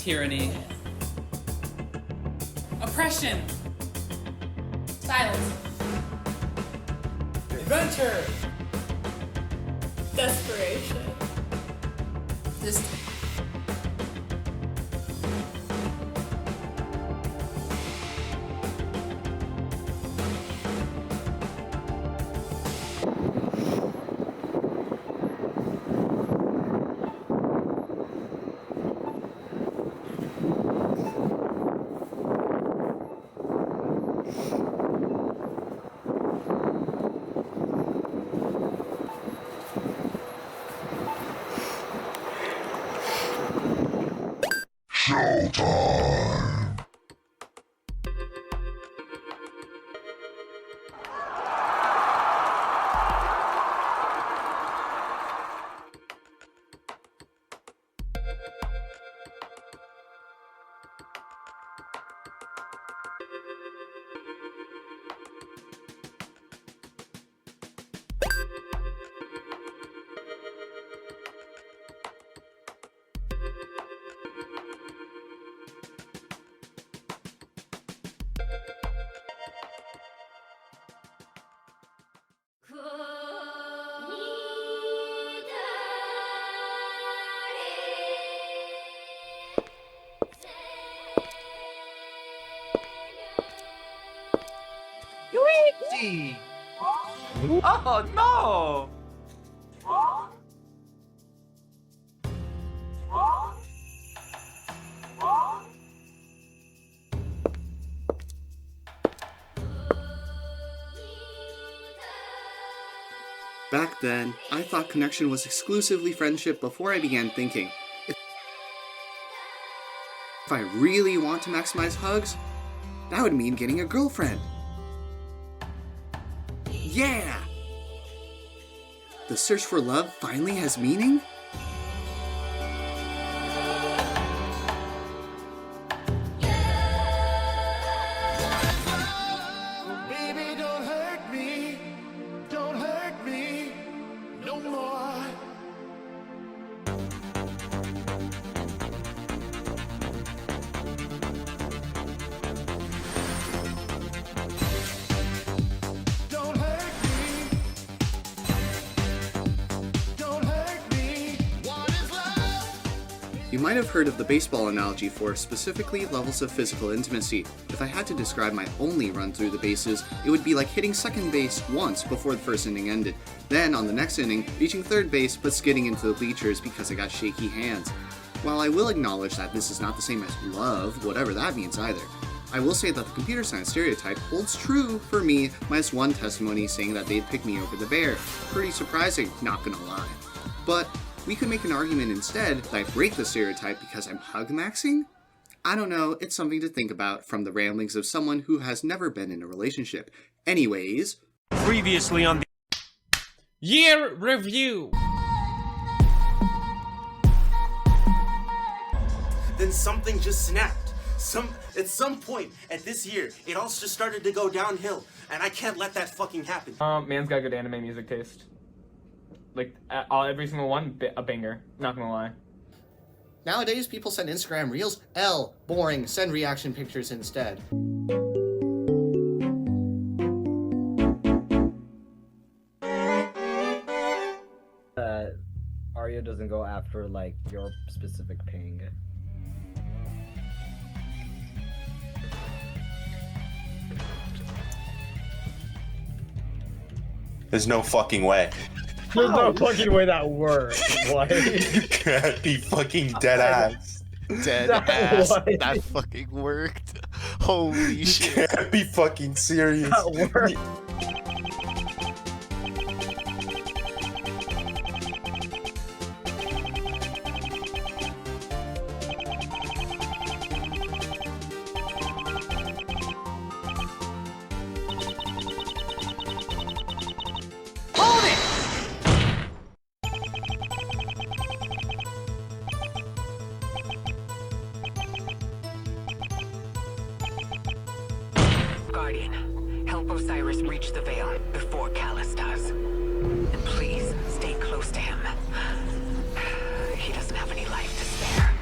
Tyranny. Oppression. Silence. Adventure. Desperation. This. Luigi! Oh no! Back then, I thought connection was exclusively friendship before I began thinking, if I really want to maximize hugs, that would mean getting a girlfriend. Yeah! The search for love finally has meaning? Baby, don't hurt me. Don't hurt me no more. Don't hurt me. Don't hurt me. What is love? You might have heard of the baseball analogy for specifically levels of physical intimacy. If I had to describe my only run through the bases, it would be like hitting second base once before the first inning ended. Then, on the next inning, reaching third base but skidding into the bleachers because I got shaky hands. While I will acknowledge that this is not the same as love, whatever that means either, I will say that the computer science stereotype holds true for me, minus one testimony saying that they'd pick me over the bear. Pretty surprising, not gonna lie. But we could make an argument instead that I break the stereotype because I'm hug maxing? I don't know, it's something to think about from the ramblings of someone who has never been in a relationship. Anyways, Previously on the Year review. Then something just snapped. At some point at this year, it all just started to go downhill, and I can't let that fucking happen. Man's got good anime music taste. Like, every single one, a banger. Not gonna lie. nowadays people send Instagram reels. Boring, send reaction pictures instead. Arya doesn't go after, like, your specific ping. There's no fucking way. There's no fucking way that works. What? You can't be fucking dead ass. Dead ass. That fucking worked. Holy You shit. can't be fucking serious. That worked. Guardian, help Osiris reach the Veil before Callus does. And please, stay close to him. He doesn't have any life to spare.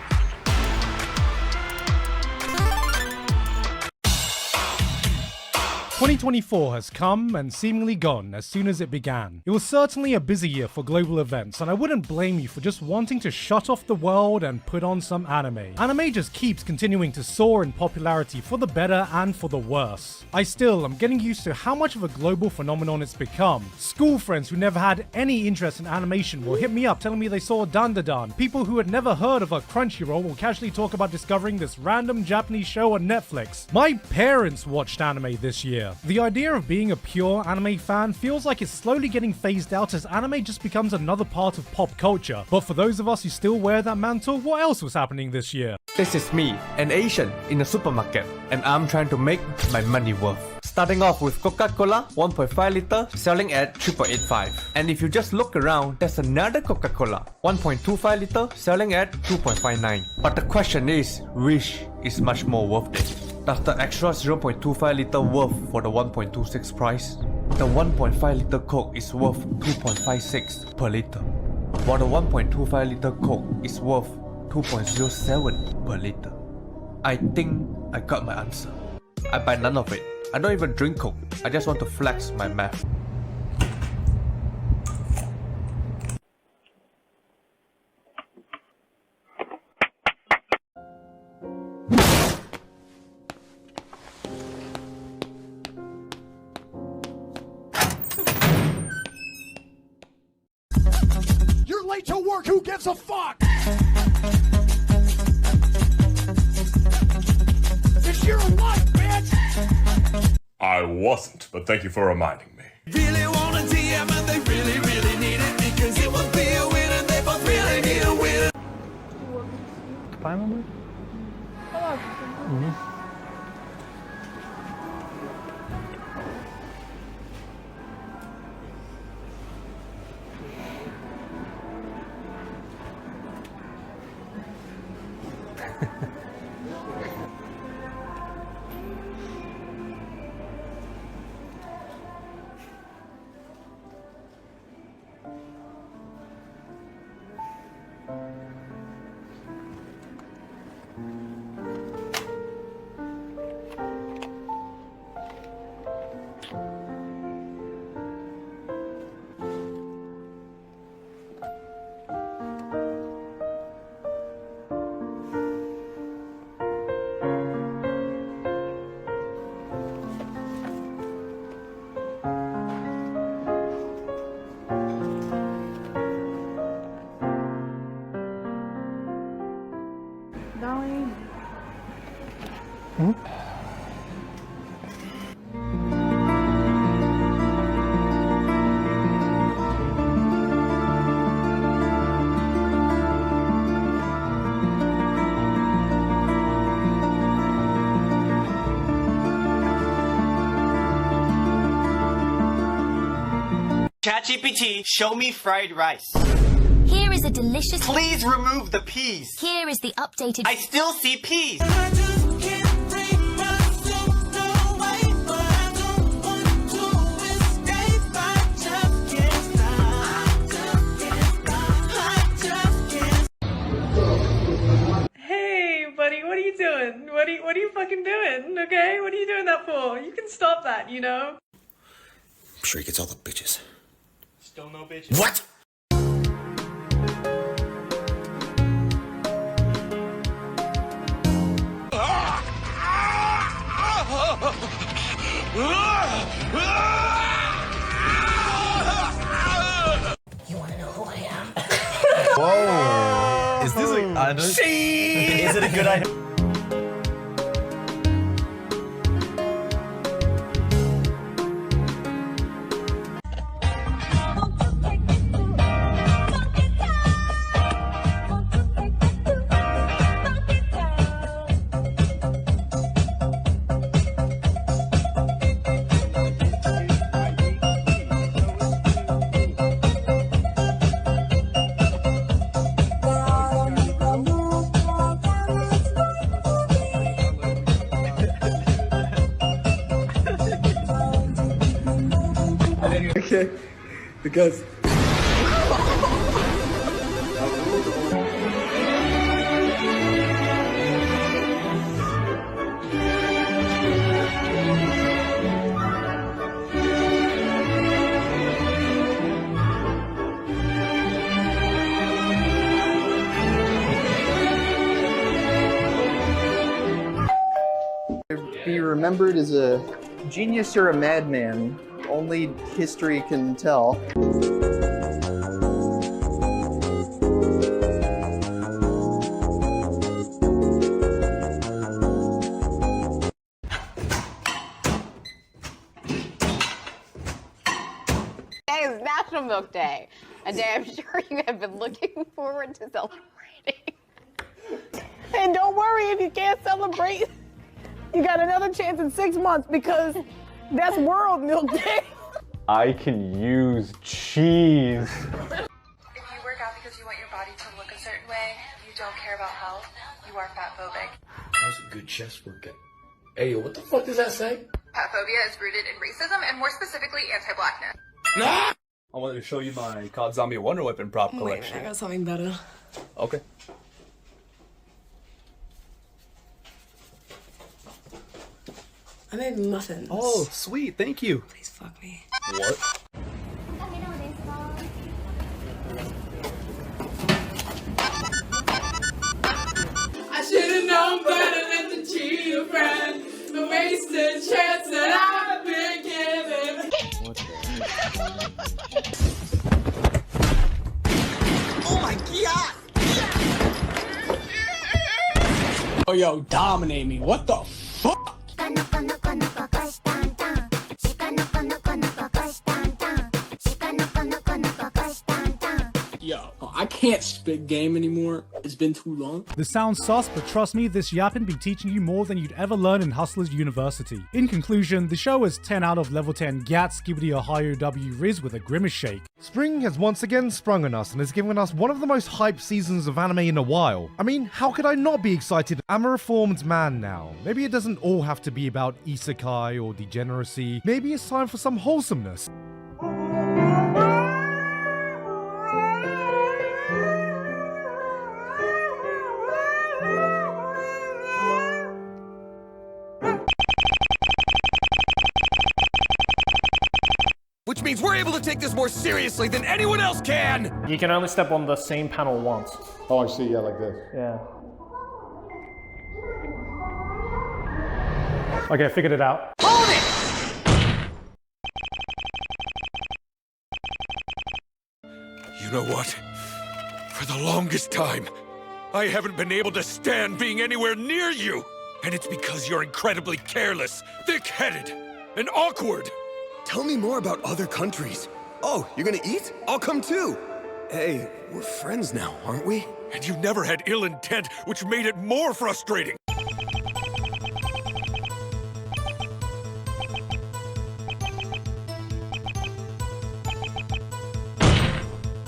2024 has come and seemingly gone as soon as it began. It was certainly a busy year for global events, and I wouldn't blame you for just wanting to shut off the world and put on some anime. Anime just keeps continuing to soar in popularity for the better and for the worse. I still am getting used to how much of a global phenomenon it's become. School friends who never had any interest in animation will hit me up telling me they saw Dandadan. People who had never heard of a Crunchyroll will casually talk about discovering this random Japanese show on Netflix. My parents watched anime this year. The idea of being a pure anime fan feels like it's slowly getting phased out as anime just becomes another part of pop culture. But for those of us who still wear that mantle, what else was happening this year? This is me, an Asian in a supermarket, and I'm trying to make my money worth. Starting off with Coca-Cola 1.5 liter selling at 3.85. And if you just look around, there's another Coca-Cola 1.25 liter selling at 2.59. But the question is, which is much more worth it? Does the extra 0.25 liter worth for the 1.26 price? The 1.5 liter Coke is worth 2.56 per liter, while the 1.25 liter Coke is worth 2.07 per liter. I think I got my answer. I buy none of it. I don't even drink Coke. I just want to flex my math. You're late to work, who gives a fuck? It's your life, bitch! I wasn't, but thank you for reminding me. Really want a DM and they really, really need it because it would be a win and they both really need a win. Fine, ChatGPT, show me fried rice. Here is a delicious... Please remove the peas. Here is the updated... I still see peas. Hey, buddy, what are you doing? What are you fucking doing, okay? What are you doing that for? You can stop that, you know? I'm sure he gets all the bitches. Still no bitches. What? You wanna know who I am? Whoa! Is this a... Is it a good idea? Okay, because Be remembered as a genius or a madman. Only history can tell. Today is National Milk Day, a day I'm sure you have been looking forward to celebrating. And don't worry if you can't celebrate. You got another chance in 6 months because that's World Milk Day. I can use cheese. If you work out because you want your body to look a certain way, you don't care about health, you are fat phobic. That was a good chest workout. Hey, what the fuck does that say? Fat phobia is rooted in racism and more specifically anti-blackness. I wanted to show you my COD Zombie Wonder Weapon prop collection. I got something better. Okay. I made muffins. Oh, sweet. Thank you. Please fuck me. What? I should've known better than to cheat a friend. The wasted chance that I've been given. Oh my god! Oh, yo, dominate me. What the fuck? Yo, I can't spit game anymore. It's been too long. This sounds sus, but trust me, this yappin' be teaching you more than you'd ever learn in Hustlers University. In conclusion, the show is 10 out of level 10 Gat Skibbity Ohio W Riz with a grimace shake. Spring has once again sprung on us and has given us one of the most hyped seasons of anime in a while. I mean, how could I not be excited? I'm a reformed man now. Maybe it doesn't all have to be about isekai or degeneracy. Maybe it's time for some wholesomeness. Which means we're able to take this more seriously than anyone else can! You can only step on the same panel once. Oh, I see. Yeah, like this. Yeah. Okay, I figured it out. Hold it! You know what? For the longest time, I haven't been able to stand being anywhere near you! And it's because you're incredibly careless, thick-headed, and awkward! Tell me more about other countries. Oh, you're gonna eat? I'll come too! Hey, we're friends now, aren't we? And you never had ill intent, which made it more frustrating!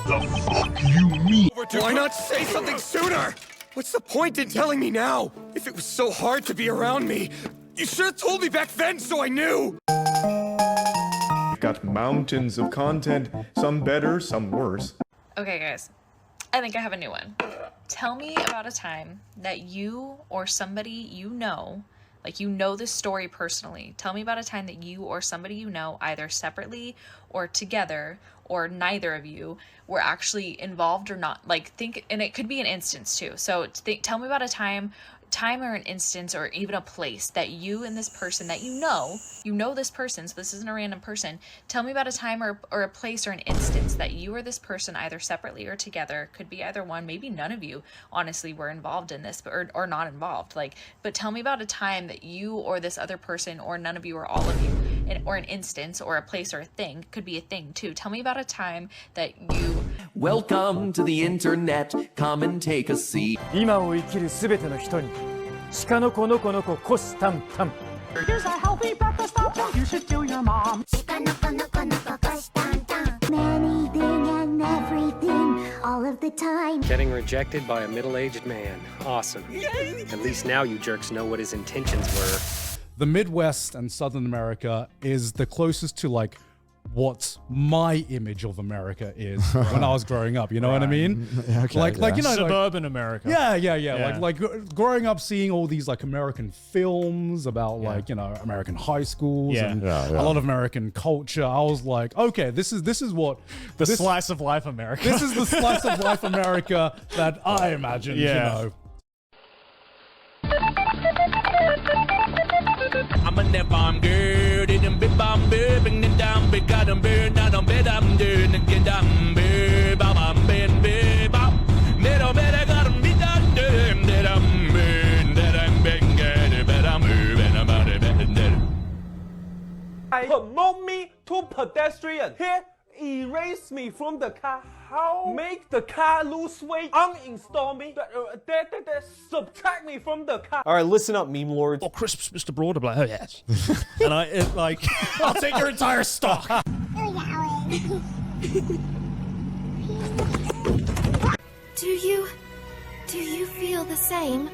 The fuck you mean? Why not say something sooner? What's the point in telling me now? If it was so hard to be around me, you should have told me back then so I knew! Got mountains of content, some better, some worse. Okay, guys, I think I have a new one. Tell me about a time that you or somebody you know, like you know this story personally. Tell me about a time that you or somebody you know, either separately or together, or neither of you, were actually involved or not. Like think, and it could be an instance too. So tell me about a time or an instance or even a place that you and this person that you know this person, so this isn't a random person. Tell me about a time or a place or an instance that you or this person, either separately or together, could be either one, maybe none of you honestly were involved in this, or not involved, like, but tell me about a time that you or this other person, or none of you or all of you, or an instance or a place or a thing, could be a thing too. Tell me about a time that you... Welcome to the internet. Come and take a seat. 今を生きるすべての人に鹿の子の子の子虎視眈々 Here's a healthy breakfast option you should do your mom. Anything and everything, all of the time. Getting rejected by a middle-aged man. Awesome. At least now you jerks know what his intentions were. The Midwest and Southern America is the closest to like what my image of America is when I was growing up. You know what I mean? Okay, like you know, suburban America. Yeah. Like growing up, seeing all these like American films about like, you know, American high schools and a lot of American culture. I was like, okay, this is what the slice of life America. This is the slice of life America that I imagined. You know. I'm a nip bomb girl, didn't be bomb bird, bring them down, big got them bird, not on bed, I'm doing again, damn bird, bam, bam, bam, bam, bam, little bit, I got them be done, that I'm bird, that I'm bang, that I'm bird, and I'm out of bed. Promote me to pedestrian. Here, erase me from the car. How? Make the car lose weight. Uninstall me. Subtract me from the car. All right, listen up, meme lords. Oh, crisps, Mr. Broad. I'm like, oh yes. And I'll take your entire stock. Do you feel the same?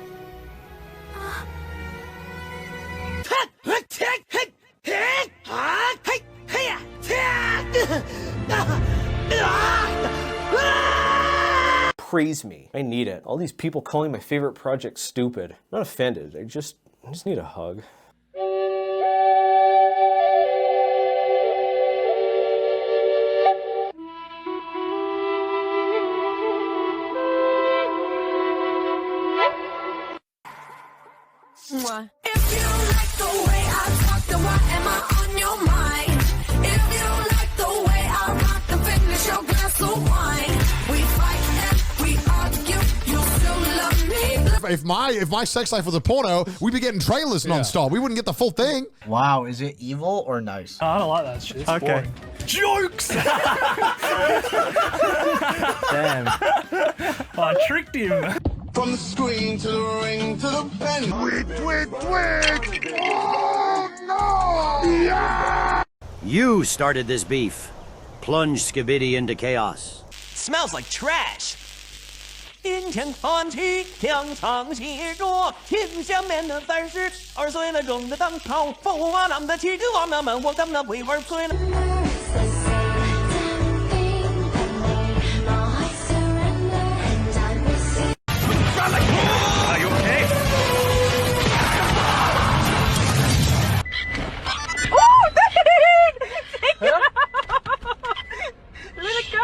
Praise me. I need it. All these people calling my favorite project stupid. I'm not offended. I just need a hug. If you don't like the way I talk, then why am I on your mind? If you don't like the way I rock, then finish your glass of wine. We fight and we argue, you still love me. If my sex life was a porno, we'd be getting trailers nonstop. We wouldn't get the full thing. Wow, is it evil or nice? I don't like that shit. Okay. Jokes! Damn. I tricked him. From the screen to the ring to the pen. Twig! Oh no! Yeah! You started this beef. Plunge Skibidi into chaos. Smells like trash. 阴天寒气，墙上写着天下面的三十二岁了，中的当朝，驸马郎的气质王们们，我咱们的鬼味醉了。Are you okay? Oh, dang! Let it go!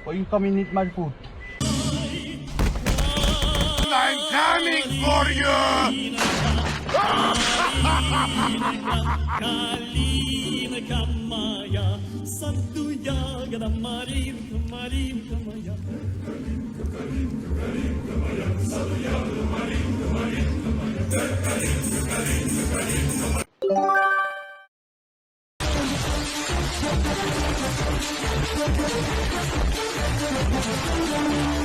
Why you come and eat my food? I'm coming for you!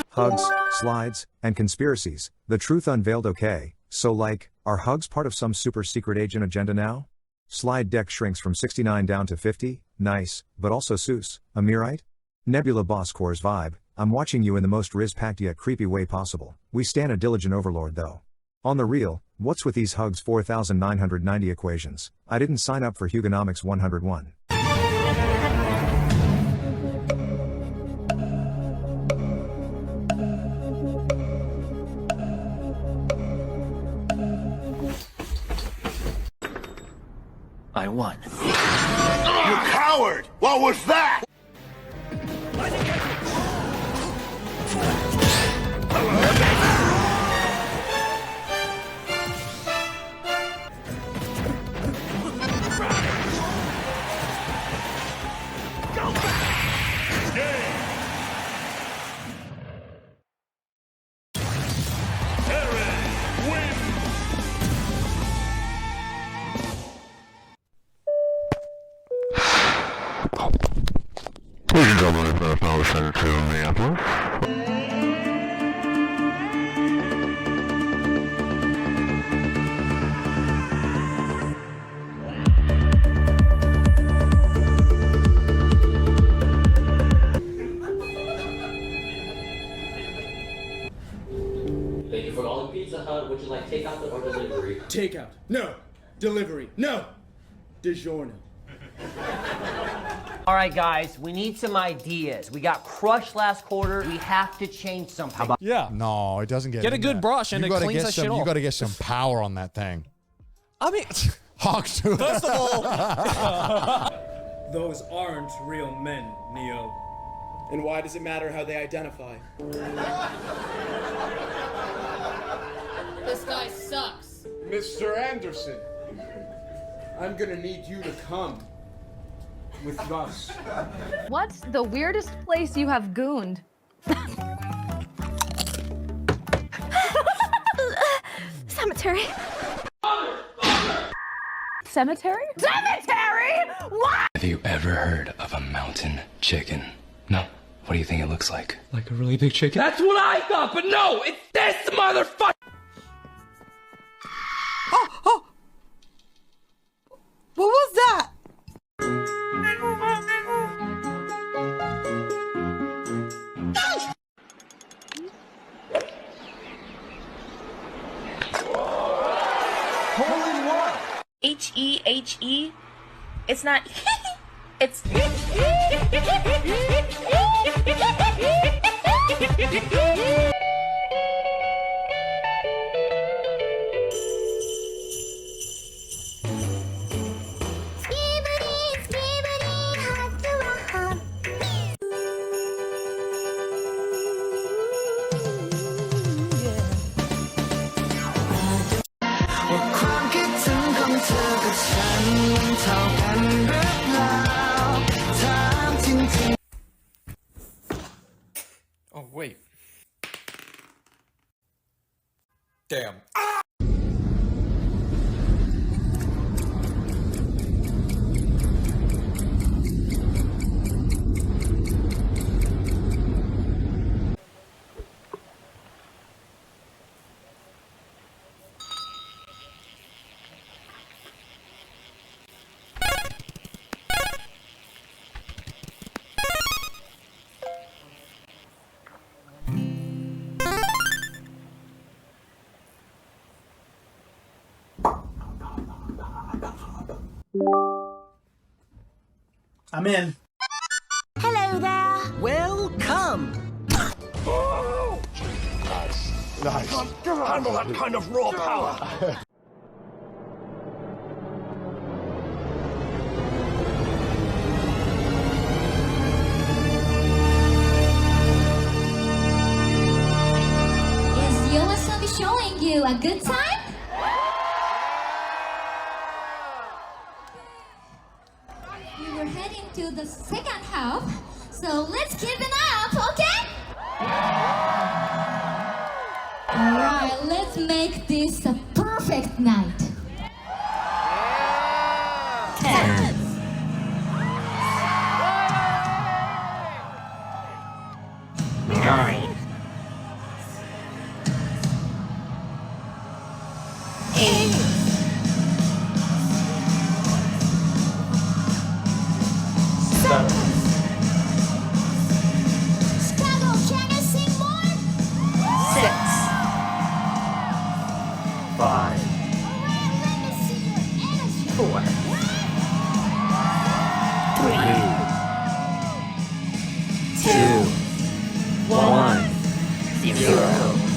Hugs, slides, and conspiracies. The truth unveiled. Okay, so like, are hugs part of some super secret agent agenda now? Slide deck shrinks from 69 down to 50, nice, but also Seuss, Amirite? Nebula Boss Core's vibe, I'm watching you in the most riz-packed yet creepy way possible. We stan a diligent overlord though. On the real, what's with these hugs 4,990 equations? I didn't sign up for Hugonomics 101. I won. You coward! What was that? Ladies and gentlemen, it's the Power Center to Minneapolis. Thank you for calling Pizza Hut. Would you like takeout or delivery? Takeout. No. Delivery. No. DiGiorno. All right, guys, we need some ideas. We got crushed last quarter. We have to change something. Yeah. No, it doesn't get Get a into good that. brush and You it gotta cleans get that some, shit You off. got to get some power on that thing. I mean, Hawk to it. first of all, Those aren't real men, Neo. And why does it matter how they identify? This guy sucks. Mr. Anderson, I'm gonna need you to come with us. What's the weirdest place you have gooned? Cemetery. Cemetery? Cemetery? What? Have you ever heard of a mountain chicken? No. What do you think it looks like? Like a really big chicken? That's what I thought, but no, it's this motherfucker. Oh! What was that? Hole in one. H-E-H-E. It's not it's Oh, wait. Damn. I'm in. Hello there. Welcome. Nice. Handle that kind of raw power. Is Yoasobi showing you a good time? We were heading to the second half, so let's keep an eye out, okay? Alright, let's make this a perfect night. 10. 9. 8. 7. Chicago, can you sing more? 6. 5. 4. 3. 2. 1. 0.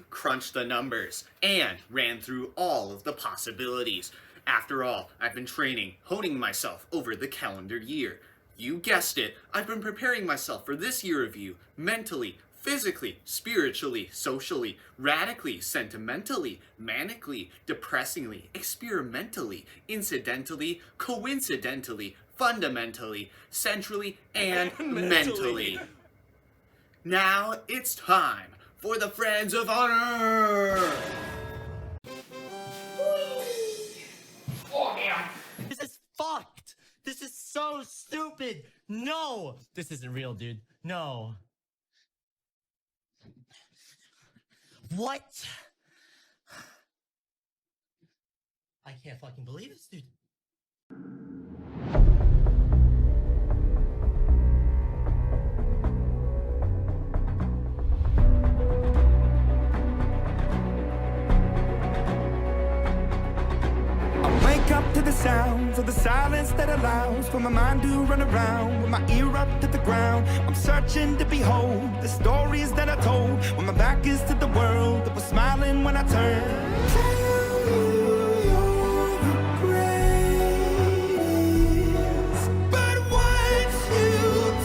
crunched the numbers and ran through all of the possibilities. After all, I've been training, honing myself over the calendar year. You guessed it, I've been preparing myself for this year of you, mentally, physically, spiritually, socially, radically, sentimentally, manically, depressingly, experimentally, incidentally, coincidentally, fundamentally, centrally, and mentally. Now it's time for the Friends of Honor! Oh, man. This is fucked. This is so stupid. No. This isn't real, dude. No. What? I can't fucking believe this, dude. Wake up to the sounds of the silence that allows for my mind to run around with my ear up to the ground. I'm searching to behold the stories that I told when my back is to the world that was smiling when I turned. Tell you you're the greatest, but once you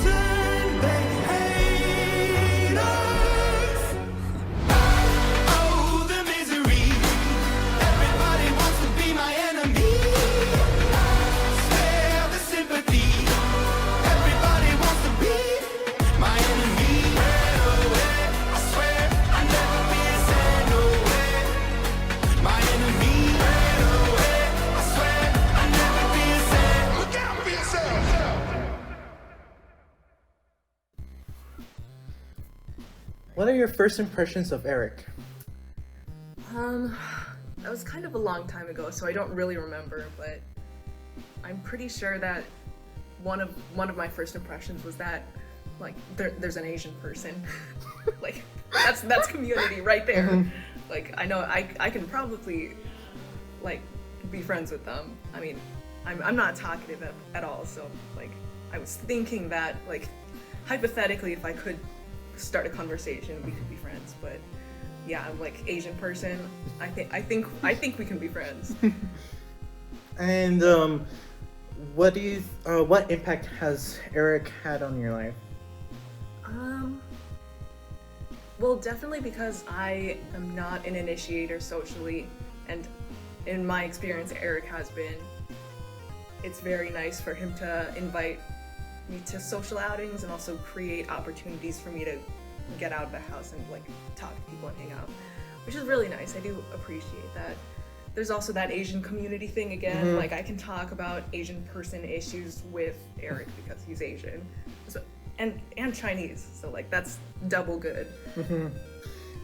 turn, they hate us. Oh, the misery. Everybody wants to be my enemy. Spare the sympathy. Everybody wants to be my enemy. Ran away. I swear I'll never be sad. No way. My enemy. Ran away. I swear I'll never be sad. Look out for yourself. What are your first impressions of Eric? That was kind of a long time ago, so I don't really remember, but I'm pretty sure that one of my first impressions was that, like, there's an Asian person. Like, that's community right there. Mhm. Like, I know I can probably, like, be friends with them. I mean, I'm not talkative at all, so, like, I was thinking that, like, hypothetically, if I could start a conversation, we could be friends, but yeah, I'm like Asian person. I think we can be friends. And what impact has Eric had on your life? Well, definitely because I am not an initiator socially, and in my experience, Eric has been. It's very nice for him to invite me to social outings and also create opportunities for me to get out of the house and like talk to people and hang out, which is really nice. I do appreciate that. There's also that Asian community thing again. Mhm. Like I can talk about Asian person issues with Eric because he's Asian, so, and Chinese. So like that's double good. Mm-hmm.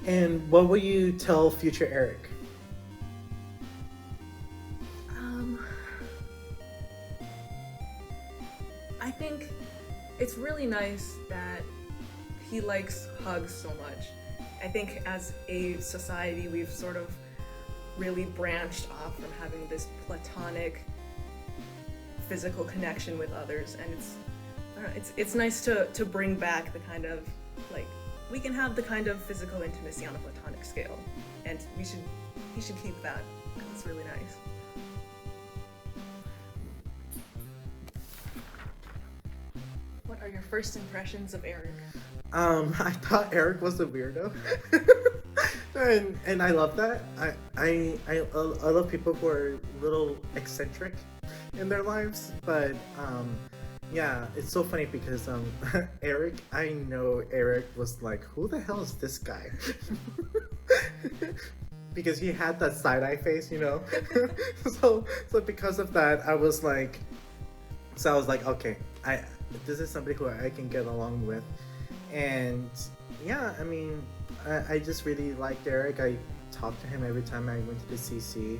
And what will you tell future Eric? I think it's really nice that he likes hugs so much. I think as a society, we've sort of really branched off from having this platonic physical connection with others, and it's nice to bring back the kind of, like, we can have the kind of physical intimacy on a platonic scale, and he should keep that. It's really nice. What are your first impressions of Eric? I thought Eric was a weirdo, and I love that. I love people who are a little eccentric in their lives, but yeah, it's so funny because Eric, I know Eric was like, who the hell is this guy? Because he had that side-eye face, you know. so because of that, I was like, okay, this is somebody who I can get along with. And yeah, I mean, I just really liked Eric. I talked to him every time I went to the CC.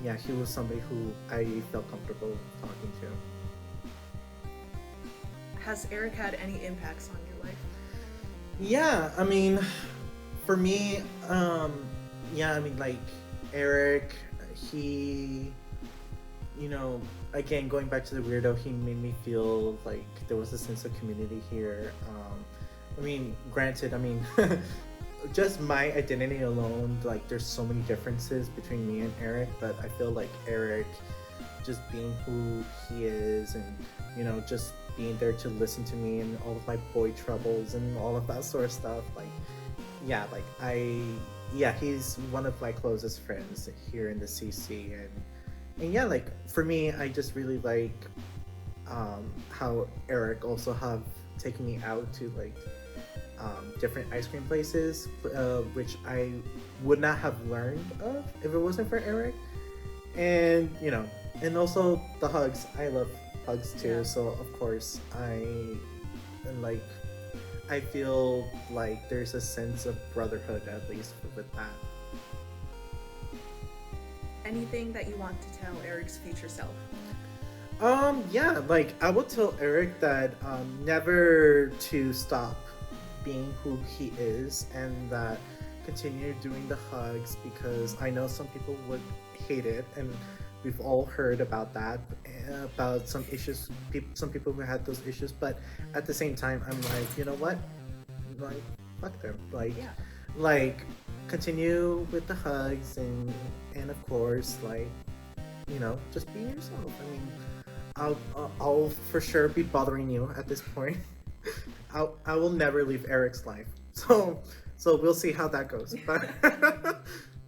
Yeah, he was somebody who I felt comfortable talking to. Has Eric had any impacts on your life? Yeah, I mean, for me, yeah, I mean, like, Eric, he, you know, again, going back to the weirdo, he made me feel like there was a sense of community here. I mean, granted, I mean, just my identity alone, like there's so many differences between me and Eric, but I feel like Eric just being who he is and, you know, just being there to listen to me and all of my boy troubles and all of that sort of stuff. Like, yeah, like he's one of my closest friends here in the CC. And yeah, like for me, I just really like how Eric also have taken me out to like different ice cream places, which I would not have learned of if it wasn't for Eric. And, you know, and also the hugs. I love hugs too, so of course I feel like there's a sense of brotherhood, at least with that. Anything that you want to tell Eric's future self? Yeah, like I will tell Eric that never to stop being who he is, and that continue doing the hugs, because I know some people would hate it, and we've all heard about that, about some issues, some people who had those issues, but at the same time, I'm like, you know what? Like, fuck them. Like, like, continue with the hugs, and of course, like, you know, just be yourself. I mean, I'll for sure be bothering you at this point. I will never leave Eric's life, so we'll see how that goes.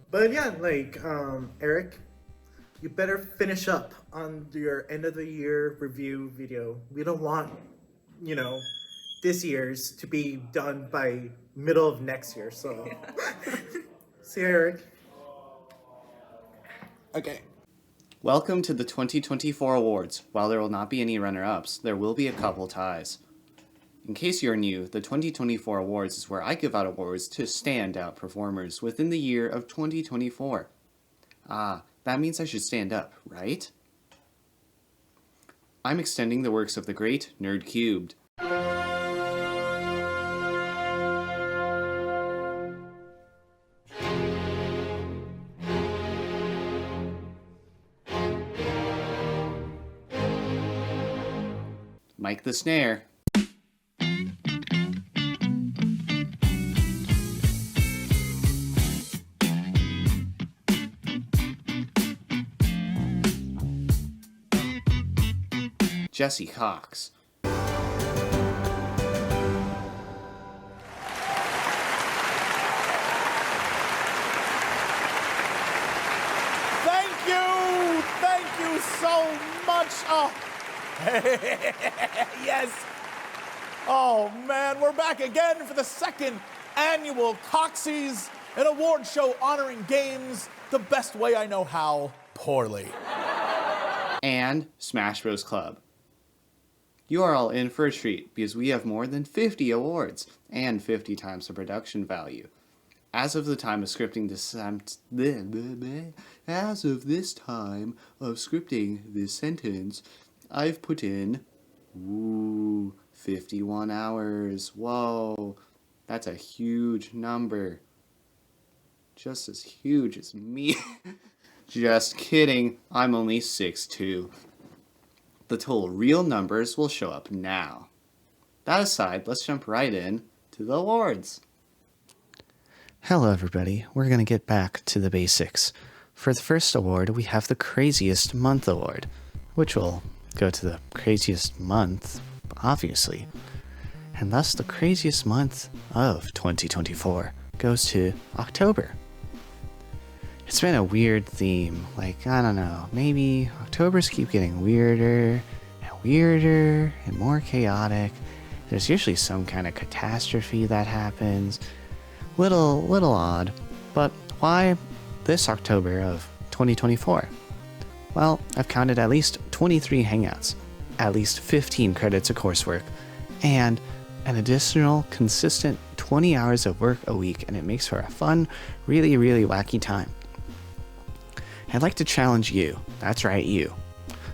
But yeah, like Eric, you better finish up on your end of the year review video. We don't want, you know, this year's to be done by middle of next year. So see you, Eric. Okay. Welcome to the 2024 awards. While there will not be any runner-ups, there will be a couple ties. In case you're new, the 2024 awards is where I give out awards to standout performers within the year of 2024. Ah, that means I should stand up, right? I'm extending the works of the great Nerd Cubed. Mike the snare. Jesse Cox. Thank you so much. Oh, yes. Oh man, we're back again for the second annual Coxies, an award show honoring games the best way I know how, poorly. And Smash Bros. Club. You are all in for a treat because we have more than 50 awards and 50 times the production value. As of the time of scripting this sentence, I've put in 51 hours. Whoa, that's a huge number. Just as huge as me. Just kidding, I'm only 6'2". The total real numbers will show up now. That aside, let's jump right in to the awards. Hello everybody, we're going to get back to the basics. For the first award, we have the Craziest Month Award, which will go to the craziest month, obviously. And thus the craziest month of 2024 goes to October. It's been a weird theme, like, I don't know, maybe Octobers keep getting weirder and more chaotic. There's usually some kind of catastrophe that happens. Little odd, but why this October of 2024? Well, I've counted at least 23 hangouts, at least 15 credits of coursework, and an additional consistent 20 hours of work a week, and it makes for a fun, really wacky time. I'd like to challenge you, that's right, you,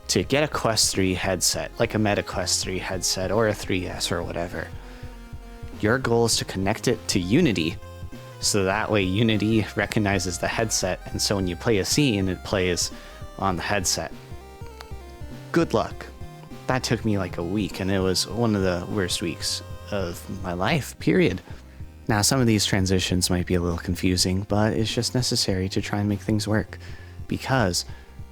to get a Quest 3 headset, like a Meta Quest 3 headset or a 3S or whatever. Your goal is to connect it to Unity, so that way Unity recognizes the headset, and so when you play a scene, it plays on the headset. Good luck. That took me like a week, and it was one of the worst weeks of my life, period. Now, some of these transitions might be a little confusing, but it's just necessary to try and make things work, because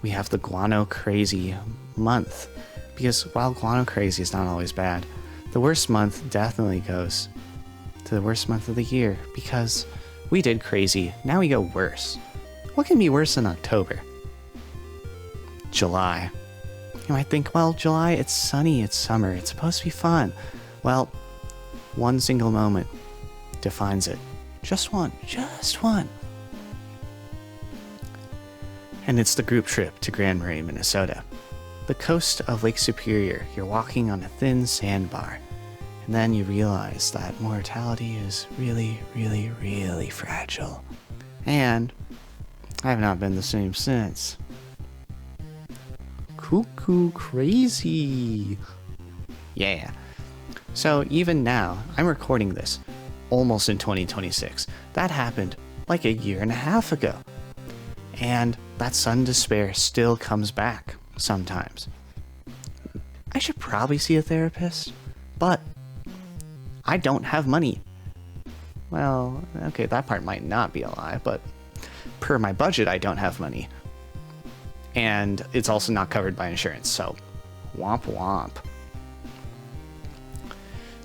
we have the Guano Crazy month. Because while Guano Crazy is not always bad, the worst month definitely goes to the worst month of the year, because we did crazy, now we go worse. What can be worse than October? July. You might think, well, July, it's sunny, it's summer, it's supposed to be fun. Well, one single moment defines it. Just one. And it's the group trip to Grand Marais, Minnesota. The coast of Lake Superior, you're walking on a thin sandbar, and then you realize that mortality is really, really, really fragile. And I have not been the same since. Cuckoo crazy. Yeah. So even now, I'm recording this almost in 2026. That happened like a year and a half ago. And that sudden despair still comes back sometimes. I should probably see a therapist, but I don't have money. Well, okay, that part might not be a lie, but per my budget, I don't have money. And it's also not covered by insurance, so womp womp.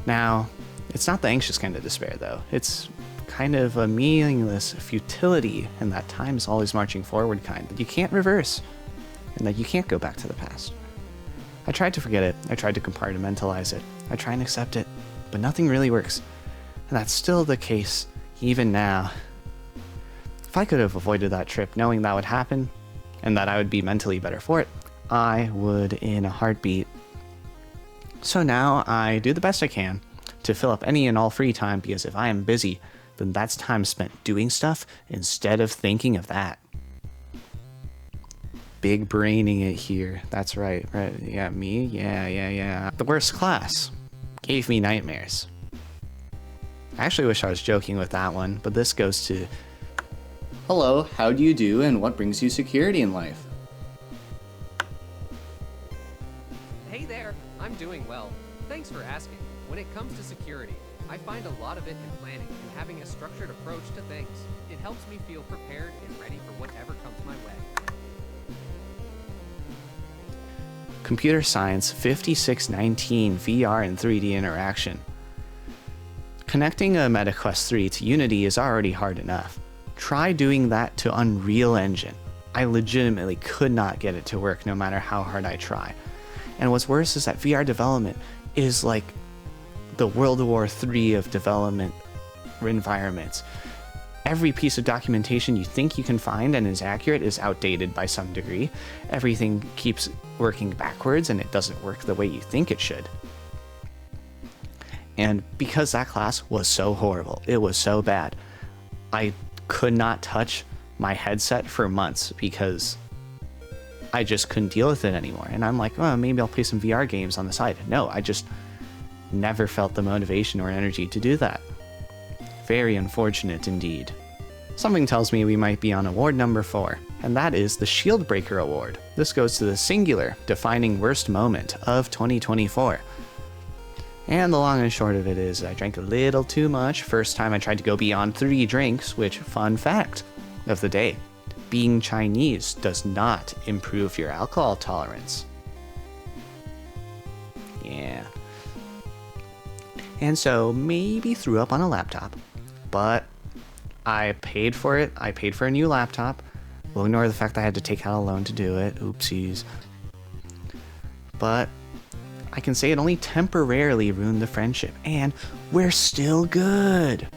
Now, it's not the anxious kind of despair, though. It's kind of a meaningless futility, and that time is always marching forward kind that you can't reverse, and that you can't go back to the past. I tried to forget it, I tried to compartmentalize it, I try and accept it, but nothing really works. And that's still the case, even now. If I could have avoided that trip knowing that would happen, and that I would be mentally better for it, I would in a heartbeat. So now I do the best I can to fill up any and all free time, because if I am busy, then that's time spent doing stuff instead of thinking of that. Big braining it here. That's right. Yeah, me? Yeah. The worst class gave me nightmares. I actually wish I was joking with that one, but this goes to... Hello, how do you do, and what brings you security in life? Hey there, I'm doing well. Thanks for asking. When it comes to security, I find a lot of it in planning and having a structured approach to things. It helps me feel prepared and ready for whatever comes my way. Computer Science 5619 VR and 3D interaction. Connecting a MetaQuest 3 to Unity is already hard enough. Try doing that to Unreal Engine. I legitimately could not get it to work no matter how hard I try. And what's worse is that VR development is like the World War III of development environments. Every piece of documentation you think you can find and is accurate is outdated by some degree. Everything keeps working backwards and it doesn't work the way you think it should. And because that class was so horrible, it was so bad, I could not touch my headset for months because I just couldn't deal with it anymore. And I'm like, oh, maybe I'll play some VR games on the side. No, I just never felt the motivation or energy to do that. Very unfortunate indeed. Something tells me we might be on award number 4, and that is the Shieldbreaker Award. This goes to the singular defining worst moment of 2024. And the long and short of it is I drank a little too much. First time I tried to go beyond 3 drinks, which, fun fact of the day, being Chinese does not improve your alcohol tolerance. Yeah. And so maybe threw up on a laptop, but I paid for it. I paid for a new laptop. We'll ignore the fact that I had to take out a loan to do it. Oopsies. But I can say it only temporarily ruined the friendship, and we're still good.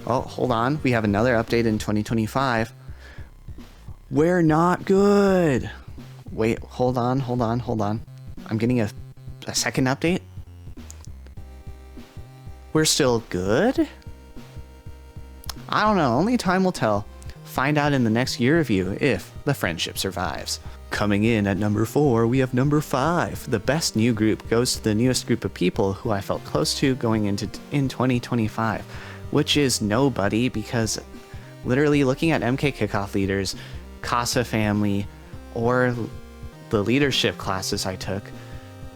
Oh, hold on. We have another update in 2025. We're not good. Wait, hold on. I'm getting a second update. We're still good? I don't know. Only time will tell. Find out in the next year review if the friendship survives. Coming in at number 4, we have number 5. The best new group goes to the newest group of people who I felt close to going in 2025, which is nobody, because literally looking at MK Kickoff leaders, Casa family, or the leadership classes I took,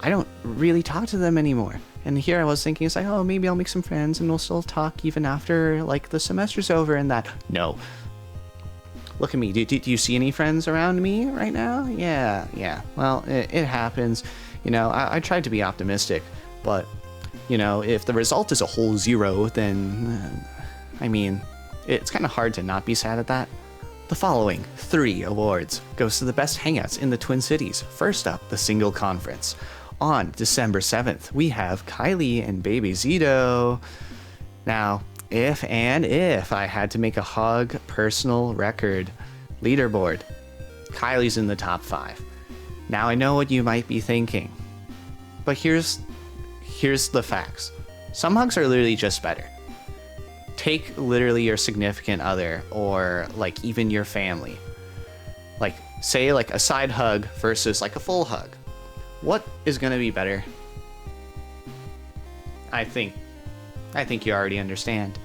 I don't really talk to them anymore. And here I was thinking, it's like, oh, maybe I'll make some friends and we'll still talk even after, like, the semester's over and that. No. Look at me. Do you see any friends around me right now? Yeah. Well, it happens. You know, I tried to be optimistic, but, you know, if the result is a whole 0, then, I mean, it's kind of hard to not be sad at that. The following 3 awards goes to the best hangouts in the Twin Cities. First up, the single conference. On December 7th, we have Kylie and Baby Zito. Now, if I had to make a hug personal record leaderboard, Kylie's in the top 5. Now, I know what you might be thinking, but here's the facts. Some hugs are literally just better. Take literally your significant other or like even your family. Like say like a side hug versus like a full hug. What is going to be better? I think you already understand.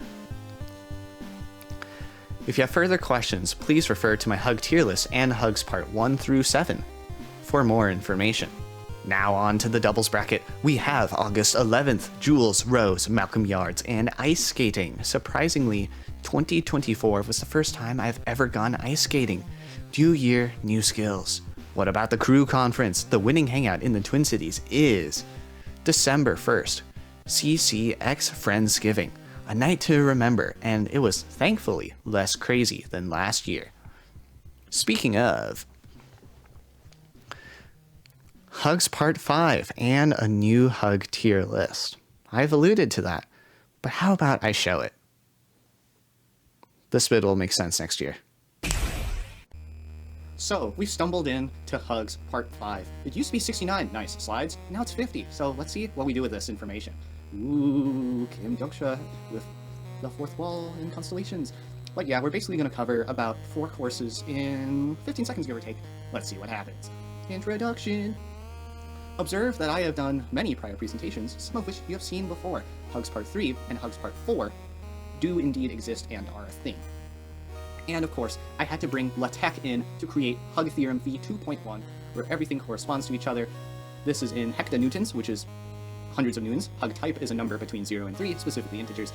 If you have further questions, please refer to my hug tier list and hugs part 1 through 7 for more information. Now on to the doubles bracket. We have August 11th, Jules, Rose, Malcolm Yards, and ice skating. Surprisingly, 2024 was the first time I've ever gone ice skating. New year, new skills. What about the crew conference? The winning hangout in the Twin Cities is December 1st, CCX Friendsgiving. A night to remember, and it was thankfully less crazy than last year. Speaking of, Hugs Part 5 and a new hug tier list. I've alluded to that, but how about I show it? This bit will make sense next year. So, we stumbled into Hugs Part 5. It used to be 69, nice slides, now it's 50, so let's see what we do with this information. Ooh, Kim Yoksha with the fourth wall and constellations. But yeah, we're basically going to cover about 4 courses in 15 seconds, give or take. Let's see what happens. Introduction. Observe that I have done many prior presentations, some of which you have seen before. Hugs Part 3 and Hugs Part 4 do indeed exist and are a thing. And of course, I had to bring LaTeX in to create Hug Theorem v2.1, where everything corresponds to each other. This is in hectonewtons, which is hundreds of newtons. Hug type is a number between 0 and 3, specifically integers.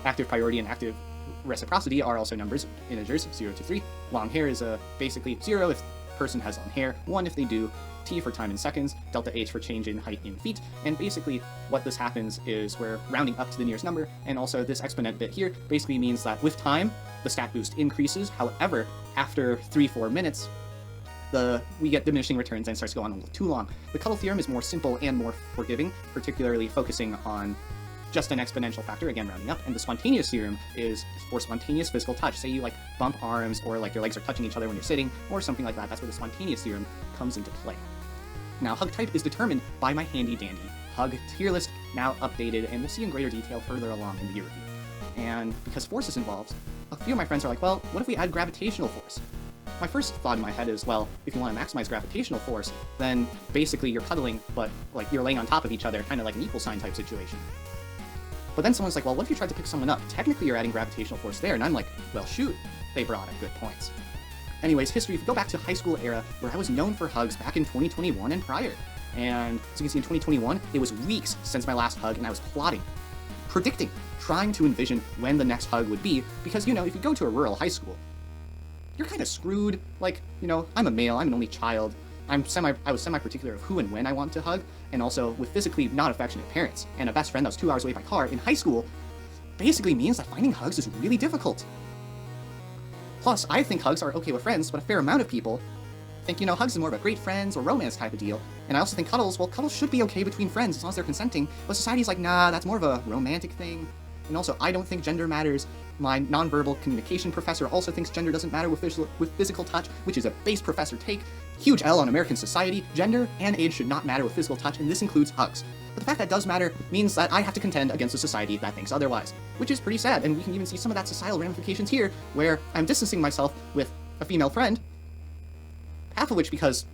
Active priority and active reciprocity are also numbers, integers, 0 to 3. Long hair is basically 0 if person has long hair, 1 if they do, T for time in seconds, delta H for change in height in feet, and basically what this happens is we're rounding up to the nearest number, and also this exponent bit here basically means that with time, the stat boost increases. However, after 3-4 minutes, we get diminishing returns and it starts to go on a little too long. The Cuttle theorem is more simple and more forgiving, particularly focusing on just an exponential factor, again rounding up, and the spontaneous theorem is for spontaneous physical touch. Say you like bump arms or like your legs are touching each other when you're sitting or something like that. That's where the spontaneous theorem comes into play. Now, hug type is determined by my handy dandy hug tier list, now updated, and we'll see in greater detail further along in the year review. And because force is involved, a few of my friends are like, well, what if we add gravitational force? My first thought in my head is, well, if you want to maximize gravitational force, then basically you're cuddling, but like you're laying on top of each other, kind of like an equal sign type situation. But then someone's like, well, what if you tried to pick someone up? Technically, you're adding gravitational force there. And I'm like, well, shoot, they brought up good points. Anyways, history, if you go back to high school era, where I was known for hugs back in 2021 and prior. And as you can see in 2021, it was weeks since my last hug, and I was plotting, predicting, trying to envision when the next hug would be. Because, you know, if you go to a rural high school, you're kind of screwed. Like, you know, I'm a male, I'm an only child. I was semi-particular of who and when I want to hug, and also with physically not affectionate parents, and a best friend that was 2 hours away by car in high school, basically means that finding hugs is really difficult. Plus, I think hugs are okay with friends, but a fair amount of people think, you know, hugs is more of a great friends or romance type of deal. And I also think cuddles should be okay between friends as long as they're consenting, but society's like, nah, that's more of a romantic thing. And also, I don't think gender matters. My nonverbal communication professor also thinks gender doesn't matter with physical touch, which is a base professor take. Huge L on American society. Gender and age should not matter with physical touch, and this includes hugs. But the fact that it does matter means that I have to contend against a society that thinks otherwise, which is pretty sad, and we can even see some of that societal ramifications here, where I'm distancing myself with a female friend, half of which because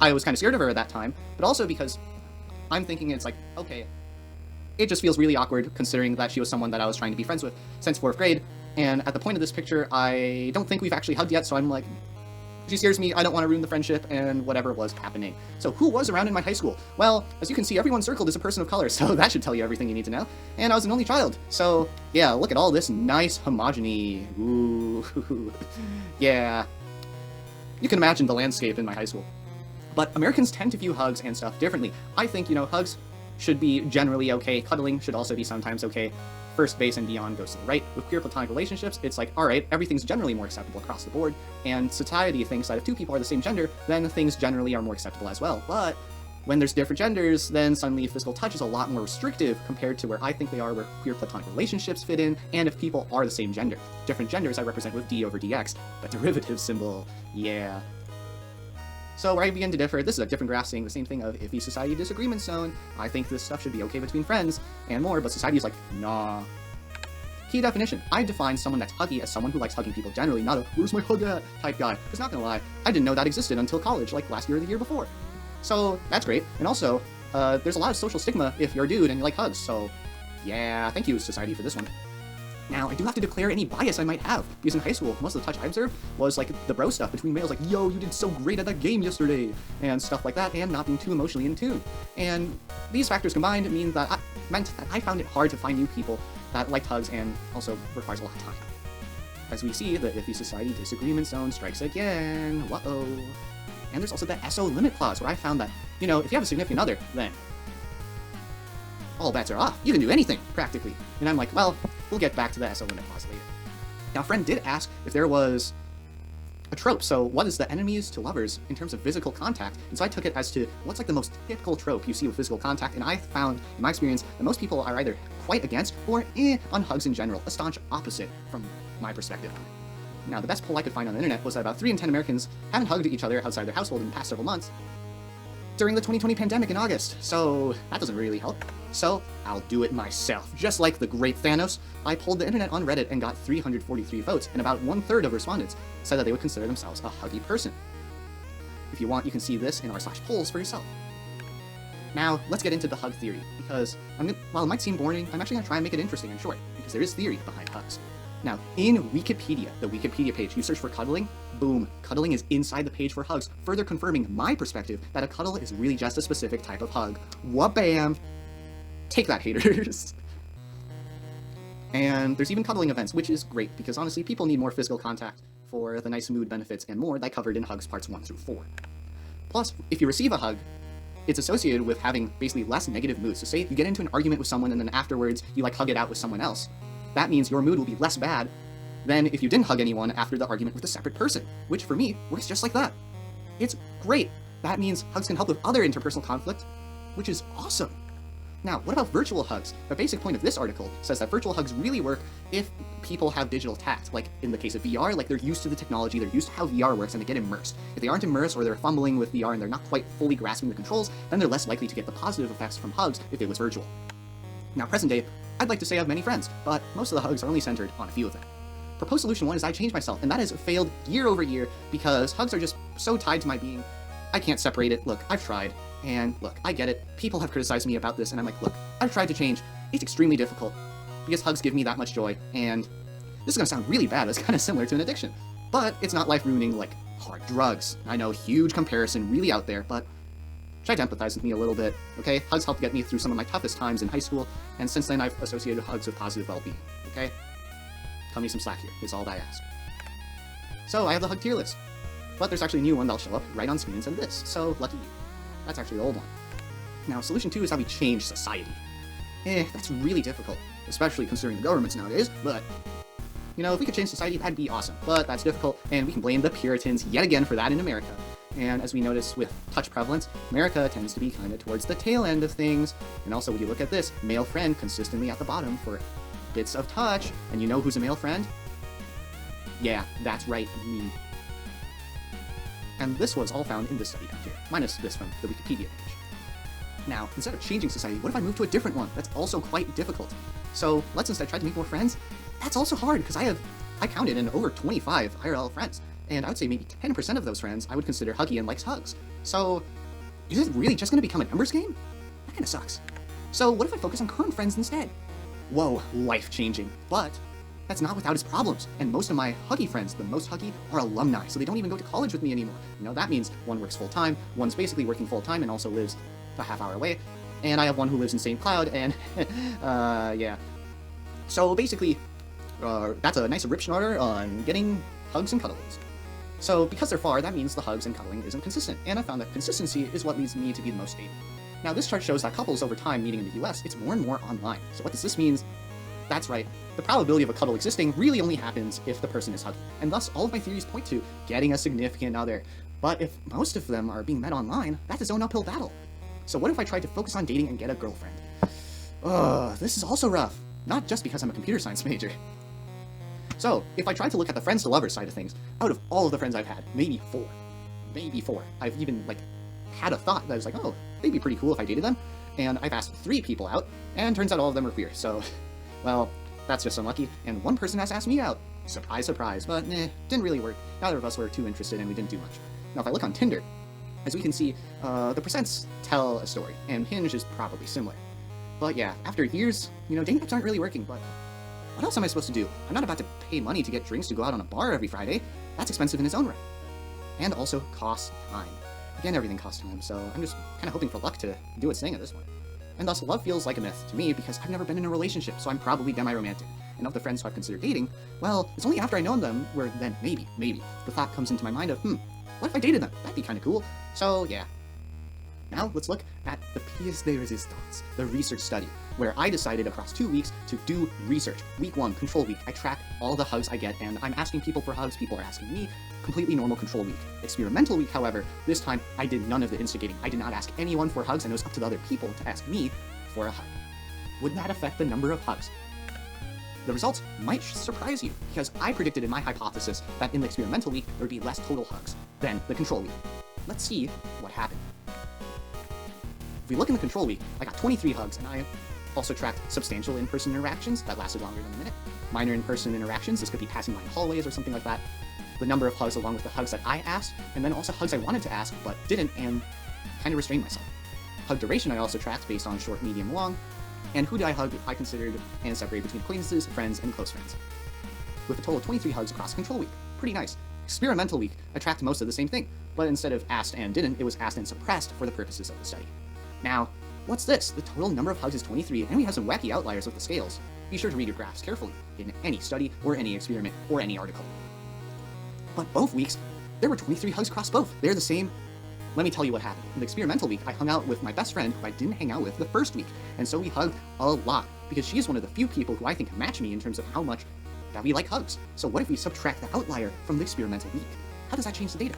I was kind of scared of her at that time, but also because I'm thinking it's like, okay, it just feels really awkward considering that she was someone that I was trying to be friends with since 4th grade, and at the point of this picture, I don't think we've actually hugged yet, so I'm like, She scares me, I don't want to ruin the friendship, and whatever was happening. So who was around in my high school? Well, as you can see, everyone circled is a person of color, so that should tell you everything you need to know. And I was an only child, so yeah, look at all this nice homogeny. Ooh, yeah. You can imagine the landscape in my high school. But Americans tend to view hugs and stuff differently. I think, hugs should be generally okay. Cuddling should also be sometimes okay. First base and beyond goes to the right. With queer platonic relationships, it's like, alright, everything's generally more acceptable across the board, and society thinks that if two people are the same gender, then things generally are more acceptable as well. But when there's different genders, then suddenly physical touch is a lot more restrictive compared to where I think they are where queer platonic relationships fit in, and if people are the same gender. Different genders I represent with d over dx, that derivative symbol, yeah. So where I begin to differ, this is a different graph saying the same thing of iffy society disagreement zone. I think this stuff should be okay between friends and more, but society is like, nah. Key definition. I define someone that's huggy as someone who likes hugging people generally, not a where's my hug at type guy. Because not gonna lie, I didn't know that existed until college, like last year or the year before. So that's great. And also, there's a lot of social stigma if you're a dude and you like hugs, so yeah, thank you society for this one. Now, I do have to declare any bias I might have, because in high school, most of the touch I observed was like the bro stuff between males, like, yo, you did so great at that game yesterday, and stuff like that, and not being too emotionally in tune. And these factors combined meant that I found it hard to find new people that liked hugs and also requires a lot of time. As we see, the iffy society disagreement zone strikes again, whoa. And there's also the SO limit clause, where I found that, if you have a significant other, then all bets are off. You can do anything, practically. And I'm like, well, we'll get back to the SO limit clause later. Now, a friend did ask if there was a trope, so what is the enemies to lovers in terms of physical contact? And so I took it as to what's like the most typical trope you see with physical contact, and I found, in my experience, that most people are either quite against or on hugs in general, a staunch opposite from my perspective. Now, the best poll I could find on the internet was that about 3 in 10 Americans haven't hugged each other outside their household in the past several months during the 2020 pandemic in August, so that doesn't really help. So I'll do it myself. Just like the great Thanos, I polled the internet on Reddit and got 343 votes, and about 1/3 of respondents said that they would consider themselves a huggy person. If you want, you can see this in r/polls for yourself. Now, let's get into the hug theory, because while it might seem boring, I'm actually going to try and make it interesting and short, because there is theory behind hugs. Now, in Wikipedia, the Wikipedia page, you search for cuddling, boom, cuddling is inside the page for hugs, further confirming my perspective that a cuddle is really just a specific type of hug. Wha-bam! Take that, haters. And there's even cuddling events, which is great, because honestly, people need more physical contact for the nice mood benefits and more that I covered in Hugs Parts 1 through 4. Plus, if you receive a hug, it's associated with having basically less negative moods. So say you get into an argument with someone and then afterwards you hug it out with someone else. That means your mood will be less bad than if you didn't hug anyone after the argument with a separate person, which for me works just like that. It's great. That means hugs can help with other interpersonal conflict, which is awesome. Now, what about virtual hugs? The basic point of this article says that virtual hugs really work if people have digital tact. Like in the case of VR, like they're used to the technology, they're used to how VR works, and they get immersed. If they aren't immersed or they're fumbling with VR and they're not quite fully grasping the controls, then they're less likely to get the positive effects from hugs if it was virtual. Now, present day, I'd like to say I have many friends, but most of the hugs are only centered on a few of them. Proposed solution 1 is I change myself, and that has failed year over year because hugs are just so tied to my being. I can't separate it. Look, I've tried. And look, I get it. People have criticized me about this, and I'm like, look, I've tried to change. It's extremely difficult because hugs give me that much joy, and this is gonna sound really bad. It's kind of similar to an addiction, but it's not life-ruining like hard drugs. I know, huge comparison, really out there, but try to empathize with me a little bit, okay? Hugs helped get me through some of my toughest times in high school, and since then I've associated hugs with positive well-being, okay? Cut me some slack here, is all I ask. So I have the hug tier list, but there's actually a new one that'll show up right on screen instead of this, so lucky you. That's actually the old one. Now, solution 2 is how we change society. That's really difficult, especially considering the governments nowadays, but if we could change society, that'd be awesome. But that's difficult, and we can blame the Puritans yet again for that in America. And as we notice with touch prevalence, America tends to be kind of towards the tail end of things. And also, when you look at this, male friend consistently at the bottom for bits of touch. And you know who's a male friend? Yeah, that's right, me. And this was all found in this study down here, minus this from the Wikipedia page. Now, instead of changing society, what if I move to a different one? That's also quite difficult. So let's instead try to make more friends. That's also hard, because I counted in over 25 IRL friends, and I would say maybe 10% of those friends I would consider huggy and likes hugs. So is it really just going to become a numbers game? That kind of sucks. So what if I focus on current friends instead? Whoa, life-changing. But that's not without its problems. And most of my huggy friends, the most huggy, are alumni, so they don't even go to college with me anymore. You know, that means one works full-time, one's basically working full-time and also lives a half-hour away, and I have one who lives in St. Cloud, and, yeah. So basically, that's a nice rip snorter on getting hugs and cuddles. So because they're far, that means the hugs and cuddling isn't consistent, and I found that consistency is what leads me to be the most stable. Now this chart shows that couples over time meeting in the US, it's more and more online. So what does this mean? That's right, the probability of a cuddle existing really only happens if the person is huggy, and thus all of my theories point to getting a significant other. But if most of them are being met online, that's its own uphill battle. So what if I tried to focus on dating and get a girlfriend? This is also rough, not just because I'm a computer science major. So, if I tried to look at the friends to lovers side of things, out of all of the friends I've had, maybe four, I've even, like, had a thought that was like, oh, they'd be pretty cool if I dated them, and I've asked 3 people out, and turns out all of them are queer, so, well, that's just unlucky, and one person has asked me out. Surprise, surprise, but didn't really work. Neither of us were too interested and we didn't do much. Now, if I look on Tinder, as we can see, the percents tell a story, and Hinge is probably similar. But yeah, after years, you know, dating apps aren't really working, but what else am I supposed to do? I'm not about to pay money to get drinks to go out on a bar every Friday. That's expensive in its own right. And also costs time. Again, everything costs time, so I'm just kind of hoping for luck to do its thing at this point. And thus, love feels like a myth to me because I've never been in a relationship, so I'm probably demi-romantic. And of the friends who I've considered dating, well, it's only after I know them where then maybe, the thought comes into my mind of, what if I dated them? That'd be kind of cool. So yeah. Now let's look at the pièce de résistance, the research study, where I decided across 2 weeks to do research. Week 1, control week, I track all the hugs I get, and I'm asking people for hugs, people are asking me. Completely normal control week. Experimental week, however, this time I did none of the instigating. I did not ask anyone for hugs, and it was up to the other people to ask me for a hug. Would that affect the number of hugs? The results might surprise you, because I predicted in my hypothesis that in the experimental week there would be less total hugs than the control week. Let's see what happened. If we look in the control week, I got 23 hugs, and I also tracked substantial in-person interactions that lasted longer than a minute, minor in-person interactions, this could be passing by in hallways or something like that, the number of hugs along with the hugs that I asked, and then also hugs I wanted to ask but didn't and kind of restrained myself. Hug duration I also tracked based on short, medium, long, and who did I hug I considered and separated between acquaintances, friends, and close friends. With a total of 23 hugs across control week. Pretty nice. Experimental week, I tracked most of the same thing, but instead of asked and didn't, it was asked and suppressed for the purposes of the study. Now, what's this? The total number of hugs is 23, and we have some wacky outliers with the scales. Be sure to read your graphs carefully in any study or any experiment or any article. But both weeks, there were 23 hugs across both. They're the same. Let me tell you what happened. In the experimental week, I hung out with my best friend who I didn't hang out with the first week, and so we hugged a lot, because she is one of the few people who I think match me in terms of how much that we like hugs. So what if we subtract the outlier from the experimental week? How does that change the data?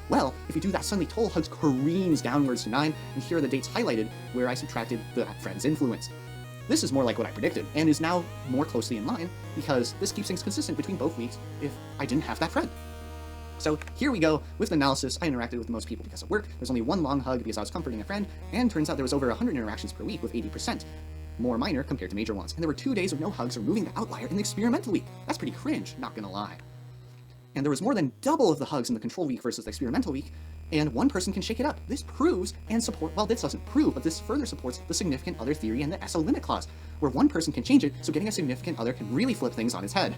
Well, if you do that, suddenly total hugs careens downwards to 9, and here are the dates highlighted where I subtracted the friend's influence. This is more like what I predicted, and is now more closely in line, because this keeps things consistent between both weeks if I didn't have that friend. So here we go. With the analysis, I interacted with most people because of work. There's only one long hug because I was comforting a friend, and turns out there was over 100 interactions per week with 80%. More minor compared to major ones. And there were 2 days of no hugs, removing the outlier in the experimental week. That's pretty cringe, not gonna lie. And there was more than double of the hugs in the control week versus the experimental week, and one person can shake it up. This proves and support, well, this doesn't prove, but this further supports the significant other theory and the SO limit clause, where one person can change it, so getting a significant other can really flip things on its head.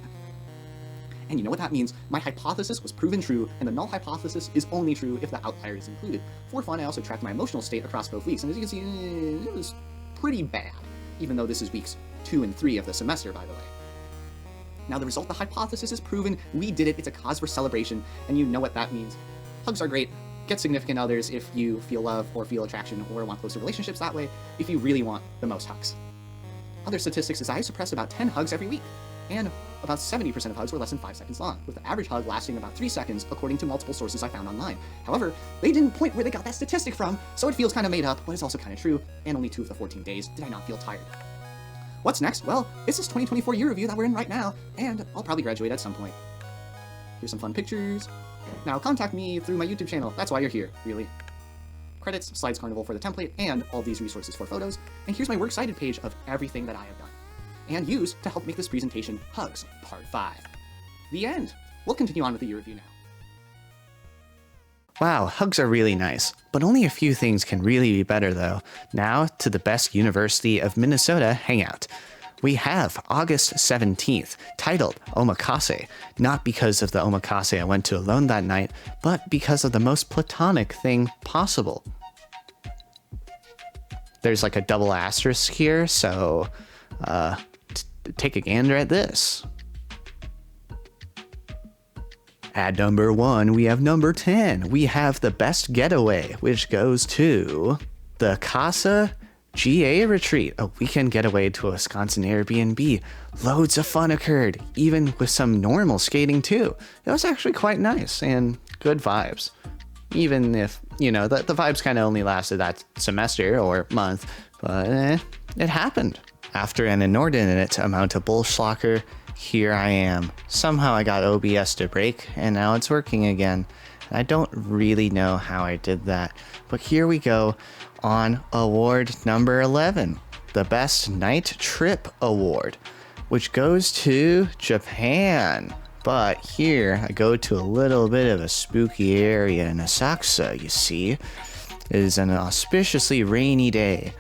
And you know what that means? My hypothesis was proven true, and the null hypothesis is only true if the outlier is included. For fun, I also tracked my emotional state across both weeks, and as you can see, it was pretty bad, even though this is weeks 2 and 3 of the semester, by the way. Now the result, the hypothesis is proven, we did it, it's a cause for celebration, and you know what that means. Hugs are great, get significant others if you feel love or feel attraction or want closer relationships that way, if you really want the most hugs. Other statistics is I suppressed about 10 hugs every week, and about 70% of hugs were less than 5 seconds long, with the average hug lasting about 3 seconds according to multiple sources I found online. However, they didn't point where they got that statistic from, so it feels kind of made up, but it's also kind of true, and only 2 of the 14 days did I not feel tired. What's next? Well, it's this 2024 year review that we're in right now, and I'll probably graduate at some point. Here's some fun pictures. Now contact me through my YouTube channel, that's why you're here, really. Credits, Slides Carnival for the template, and all these resources for photos, and here's my works cited page of everything that I have done, and used to help make this presentation, Hugs, Part 5. The end! We'll continue on with the year review now. Wow, hugs are really nice, but only a few things can really be better though. Now to the best University of Minnesota hangout. we have August 17th, titled Omakase, not because of the omakase I went to alone that night, but because of the most platonic thing possible. There's like a double asterisk here, so take a gander at this. At number 1, we have number 10. We have the best getaway, which goes to the Casa GA Retreat, a weekend getaway to a Wisconsin Airbnb. Loads of fun occurred, even with some normal skating too. It was actually quite nice and good vibes. Even if, the vibes kind of only lasted that semester or month, but it happened. After an inordinate amount of bullschlocker, here I am. Somehow I got OBS to break, and now it's working again. And I don't really know how I did that, but here we go on award number 11, the Best Night Trip Award, which goes to Japan. But here I go to a little bit of a spooky area in Asakusa, you see. It is an auspiciously rainy day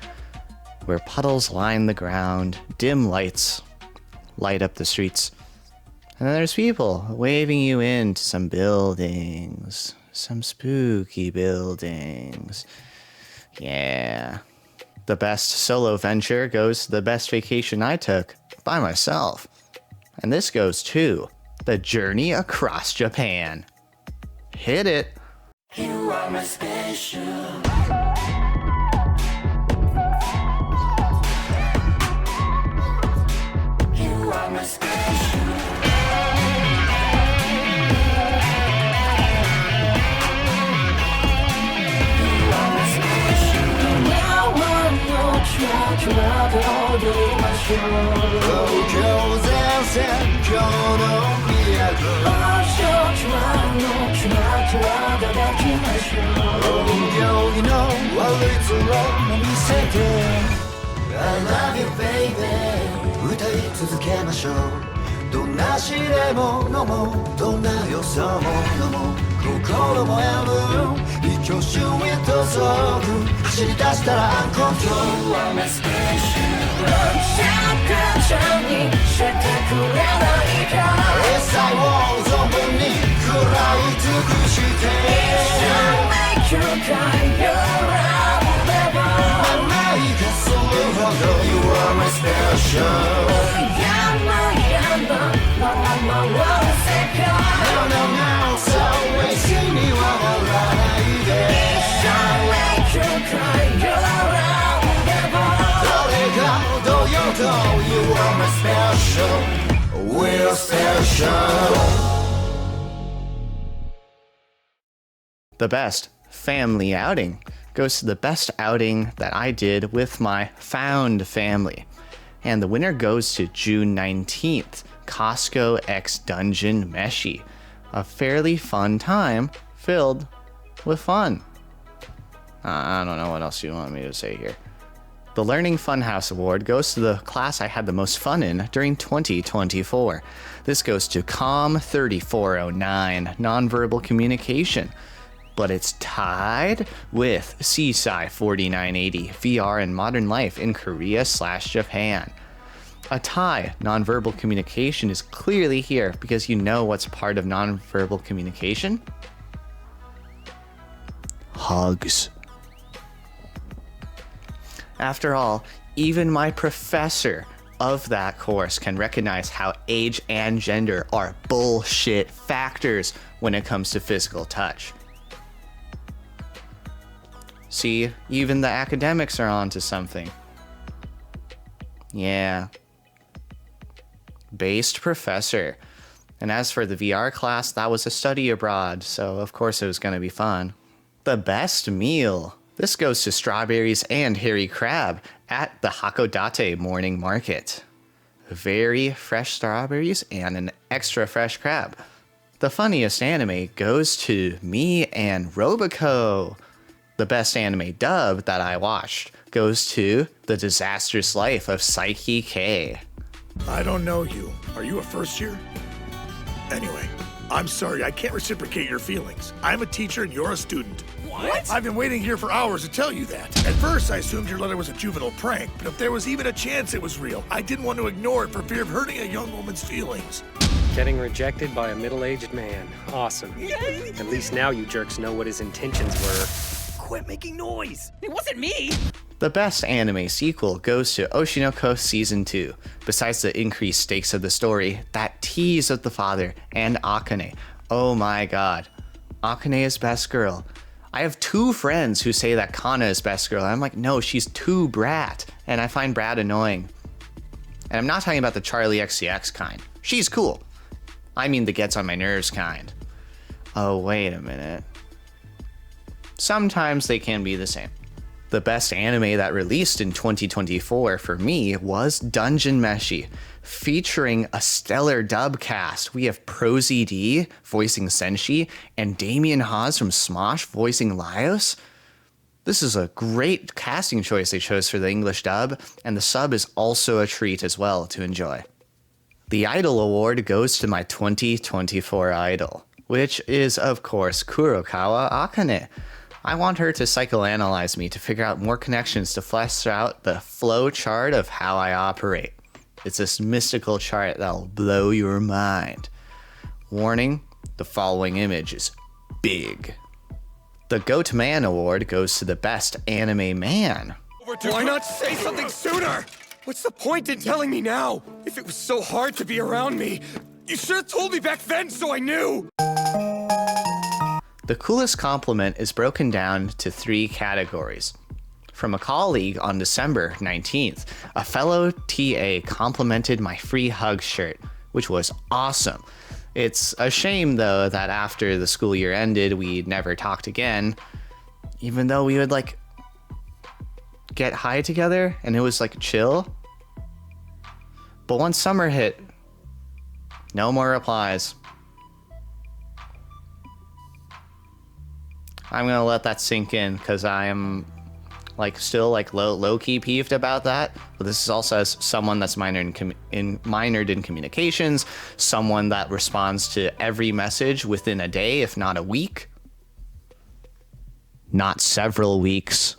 where puddles line the ground, dim lights light up the streets, and then there's people waving you into some buildings, some spooky buildings. Yeah. The best solo venture goes to the best vacation I took by myself. And this goes to the journey across Japan. Hit it. You are my special. You are my special. I love you baby 歌い続けましょうどんな試練も飲もうどんな予想も飲もう心も選ぶ一挙手へと走る走り出したらアンコントロール You are my special. シャカちゃんにしてくれないかエサを存分に食らい尽くして一生 make you cry your love never 甘いがするほど You are my special やんなまま回る世界 No no no そう一緒には笑わないで一生 make you cry your love never 誰がどう言おうと You are my special We're special The best family outing goes to the best outing that I did with my found family. And the winner goes to June 19th, Costco X Dungeon Meshi. A fairly fun time filled with fun. I don't know what else you want me to say here. The Learning Funhouse Award goes to the class I had the most fun in during 2024. This goes to COM 3409, Nonverbal Communication. But it's tied with CSI 4980, VR and Modern Life in Korea/Japan. A tie, nonverbal communication, is clearly here because you know what's part of nonverbal communication? Hugs. After all, even my professor of that course can recognize how age and gender are bullshit factors when it comes to physical touch. See, even the academics are onto something. Yeah. Based professor. And as for the VR class, that was a study abroad, so of course it was going to be fun. The best meal. This goes to strawberries and hairy crab at the Hakodate morning market. Very fresh strawberries and an extra fresh crab. The funniest anime goes to me and Robico. The best anime dub that I watched goes to The Disastrous Life of Psyche K. I don't know you. Are you a first year? Anyway, I'm sorry, I can't reciprocate your feelings. I'm a teacher and you're a student. What? I've been waiting here for hours to tell you that. At first, I assumed your letter was a juvenile prank, but if there was even a chance it was real, I didn't want to ignore it for fear of hurting a young woman's feelings. Getting rejected by a middle-aged man. Awesome. Yay! At least now you jerks know what his intentions were. Quit making noise. It wasn't me. The best anime sequel goes to Oshinoko Season 2. Besides the increased stakes of the story, that tease of the father and Akane. Oh my god. Akane is best girl. I have 2 friends who say that Kana is best girl. I'm like, no, she's too brat. And I find brat annoying. And I'm not talking about the Charlie XCX kind. She's cool. I mean the gets on my nerves kind. Oh, wait a minute. Sometimes they can be the same. The best anime that released in 2024 for me was Dungeon Meshi, featuring a stellar dub cast. We have ProZD voicing Senshi and Damien Haas from Smosh voicing Laios. This is a great casting choice they chose for the English dub, and the sub is also a treat as well to enjoy. The Idol Award goes to my 2024 idol, which is of course Kurokawa Akane. I want her to psychoanalyze me to figure out more connections to flesh out the flow chart of how I operate. It's this mystical chart that'll blow your mind. Warning, the following image is big. The Goat Man Award goes to the best anime man. Why not say something sooner? What's the point in telling me now? If it was so hard to be around me, you should have told me back then so I knew. The coolest compliment is broken down to 3 categories. From a colleague on December 19th, a fellow TA complimented my free hug shirt, which was awesome. It's a shame though that after the school year ended, we never talked again, even though we would like get high together and it was like chill. But once summer hit, no more replies. I'm gonna let that sink in because I'm like still like low-key peeved about that. But this is also as someone that's minored in communications, someone that responds to every message within a day, if not a week, not several weeks.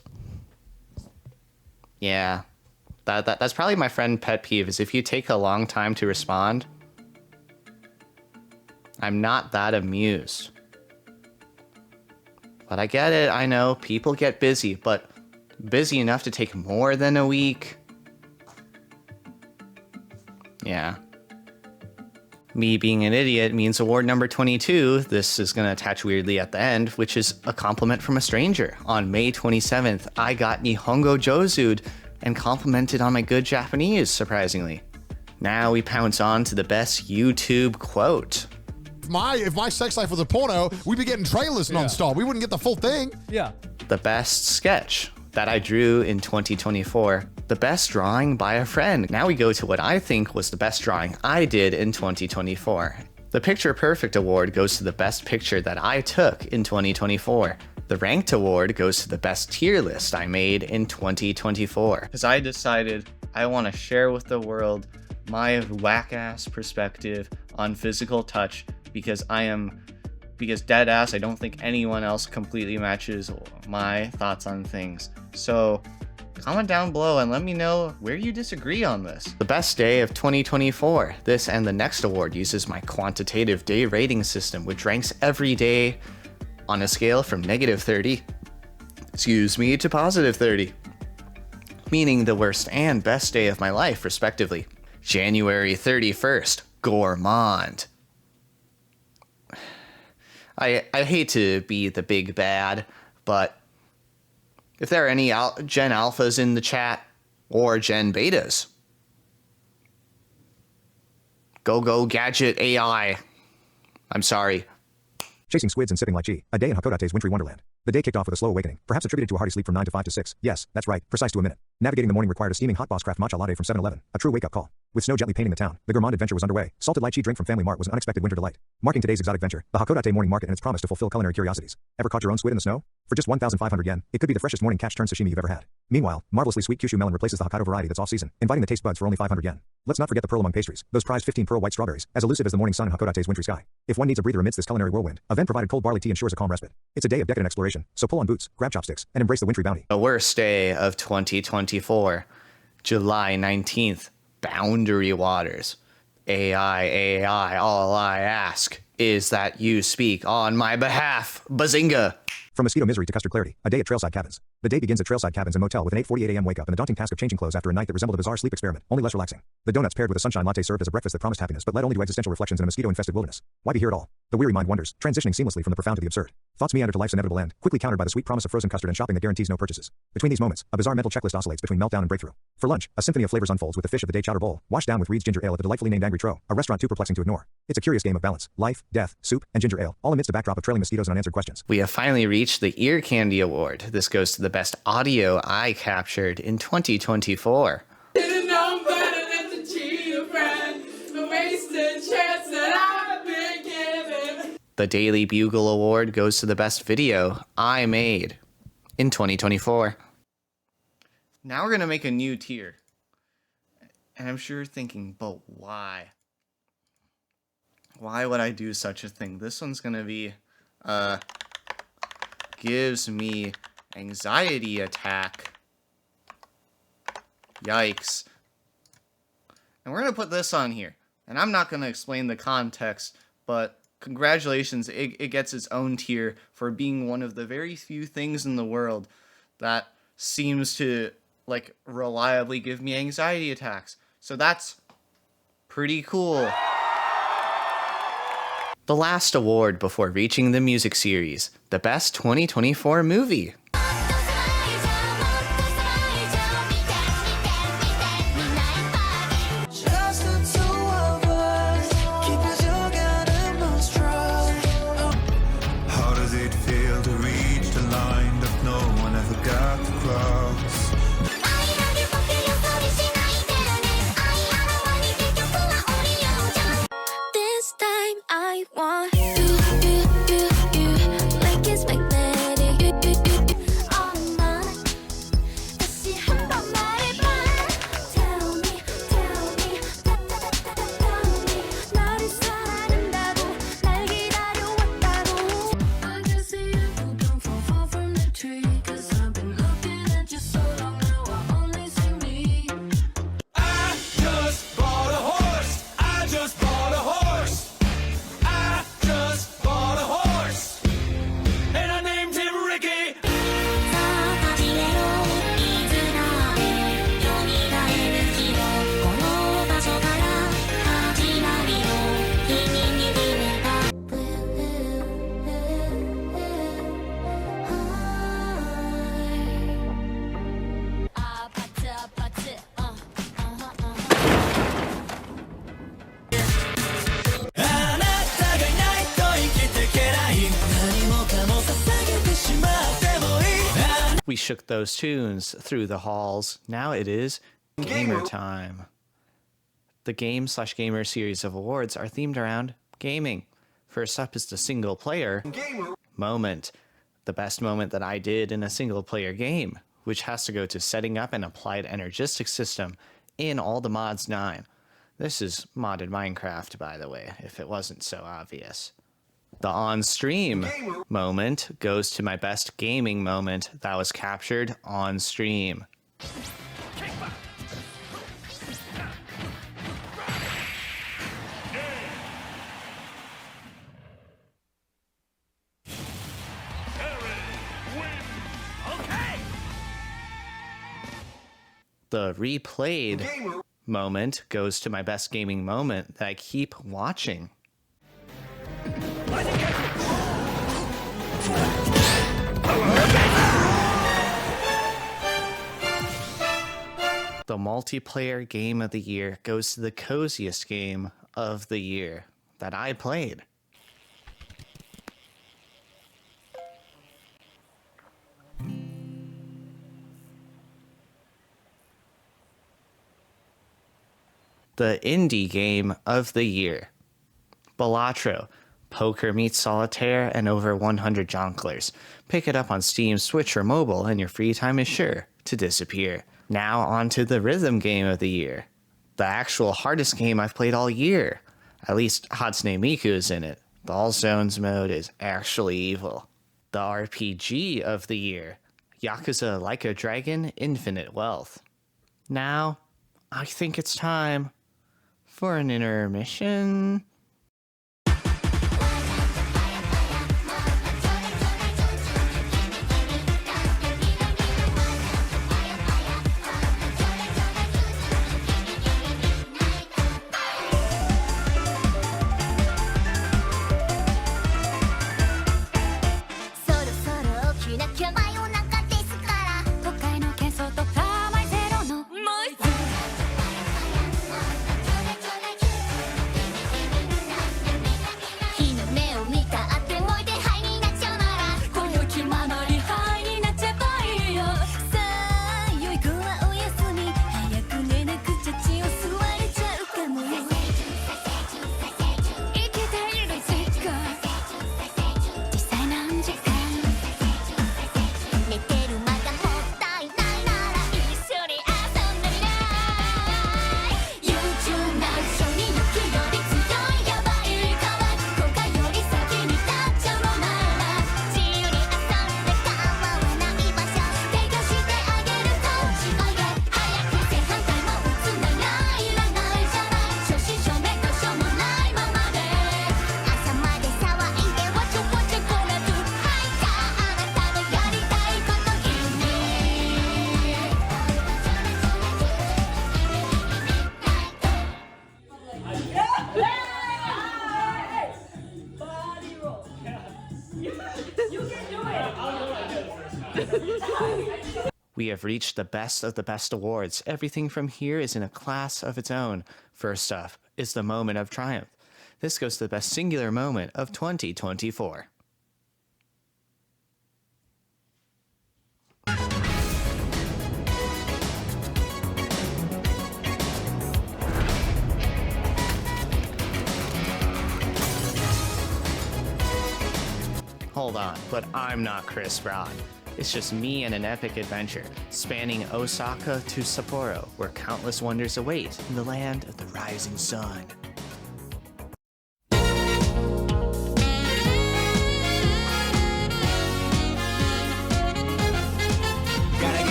Yeah, that's probably my friend pet peeve is if you take a long time to respond. I'm not that amused. But I get it, I know, people get busy, but busy enough to take more than a week? Yeah. Me being an idiot means award number 22, this is going to attach weirdly at the end, which is a compliment from a stranger. On May 27th, I got Nihongo Josu'd and complimented on my good Japanese, surprisingly. Now we pounce on to the best YouTube quote. If my sex life was a porno, we'd be getting trailers nonstop. We wouldn't get the full thing. Yeah. The best sketch that I drew in 2024. The best drawing by a friend. Now we go to what I think was the best drawing I did in 2024. The Picture Perfect Award goes to the best picture that I took in 2024. The Ranked Award goes to the best tier list I made in 2024. Because I decided I want to share with the world my whack-ass perspective on physical touch because dead ass, I don't think anyone else completely matches my thoughts on things. So comment down below and let me know where you disagree on this. The best day of 2024. This and the next award uses my quantitative day rating system, which ranks every day on a scale from -30, to +30, meaning the worst and best day of my life, respectively. January 31st, Gourmand. I hate to be the big bad, but if there are any Gen Alphas in the chat, or Gen Betas, go Gadget AI. I'm sorry. Chasing squids and sipping lychee. A day in Hakodate's wintry wonderland. The day kicked off with a slow awakening, perhaps attributed to a hearty sleep from 9 to 5 to 6. Yes, that's right, precise to a minute. Navigating the morning required a steaming hot boss craft matcha latte from 7-Eleven. A true wake-up call. With snow gently painting the town, the gourmand adventure was underway. Salted lychee drink from Family Mart was an unexpected winter delight. Marking today's exotic venture, the Hakodate morning market and its promise to fulfill culinary curiosities. Ever caught your own squid in the snow? For just 1,500 yen, it could be the freshest morning catch turned sashimi you've ever had. Meanwhile, marvelously sweet Kyushu melon replaces the Hokkaido variety that's off-season, inviting the taste buds for only 500 yen. Let's not forget the pearl among pastries, those prized 15 pearl white strawberries, as elusive as the morning sun in Hakodate's wintry sky. If one needs a breather amidst this culinary whirlwind, event provided cold barley tea ensures a calm respite. It's a day of decadent exploration, so pull on boots, grab chopsticks, and embrace the wintry bounty. The worst day of 2024, July 19th, Boundary Waters. AI, all I ask is that you speak on my behalf. Bazinga! From mosquito misery to custard clarity, a day at Trailside Cabins. The day begins at Trailside Cabins and Motel with an 8:48 a.m. wake up and the daunting task of changing clothes after a night that resembled a bizarre sleep experiment, only less relaxing. The donuts paired with a sunshine latte served as a breakfast that promised happiness but led only to existential reflections in a mosquito-infested wilderness. Why be here at all? The weary mind wanders, transitioning seamlessly from the profound to the absurd. Thoughts meander to life's inevitable end, quickly countered by the sweet promise of frozen custard and shopping that guarantees no purchases. Between these moments, a bizarre mental checklist oscillates between meltdown and breakthrough. For lunch, a symphony of flavors unfolds with the fish of the day chowder bowl, washed down with Reed's ginger ale at the delightfully named Angry Tro, a restaurant too perplexing to ignore. It's a curious game of balance, life, death, soup, and ginger ale, all amidst a backdrop of trailing mosquitoes and unanswered questions. We have finally reached the Ear Candy Award. This goes to the best audio I captured in 2024. Didn't know better than to cheat a friend. The wasted chance that I've been given. The Daily Bugle Award goes to the best video I made in 2024. Now we're going to make a new tier. And I'm sure you're thinking, but why? Why would I do such a thing? This one's going to be, gives me anxiety attack. Yikes. And we're going to put this on here. And I'm not going to explain the context, but congratulations, it gets its own tier for being one of the very few things in the world that seems to, like, reliably give me anxiety attacks. So that's pretty cool. The last award before reaching the music series, the best 2024 movie. How does it feel to reach the line that no one ever got to cross? This time I want you, like it's magnetic. 엄마, 다시 한번 말해봐. Tell me, 나를 사랑한다고, 날 기다려왔다고. I can see you don't fall from the tree. 'Cause I've been looking at you so long now, I only see me. I just bought a horse. I just bought a horse. I just bought a horse. And I named him Ricky. We shook those tunes through the halls. Now it is gamer time. The game/gamer series of awards are themed around gaming. First up is the single player moment. The best moment that I did in a single player game, which has to go to setting up an applied energistic system in All the Mods 9. This is modded Minecraft, by the way, if it wasn't so obvious. The on-stream moment goes to my best gaming moment that was captured on stream. The replayed moment goes to my best gaming moment that I keep watching. The multiplayer game of the year goes to the coziest game of the year that I played. the indie game of the year. Balatro, poker meets solitaire and over 100 jonglers. Pick it up on Steam, Switch, or mobile, and your free time is sure to disappear. Now on to the rhythm game of the year. The actual hardest game I've played all year. At least Hatsune Miku is in it. The All Zones mode is actually evil. The RPG of the year. Yakuza Like a Dragon Infinite Wealth. Now, I think it's time for an intermission. We have reached the best of the best awards. Everything from here is in a class of its own. First up is the moment of triumph. This goes to the best singular moment of 2024. Hold on, but I'm not Chris Brown. It's just me and an epic adventure, spanning Osaka to Sapporo, where countless wonders await in the land of the rising sun.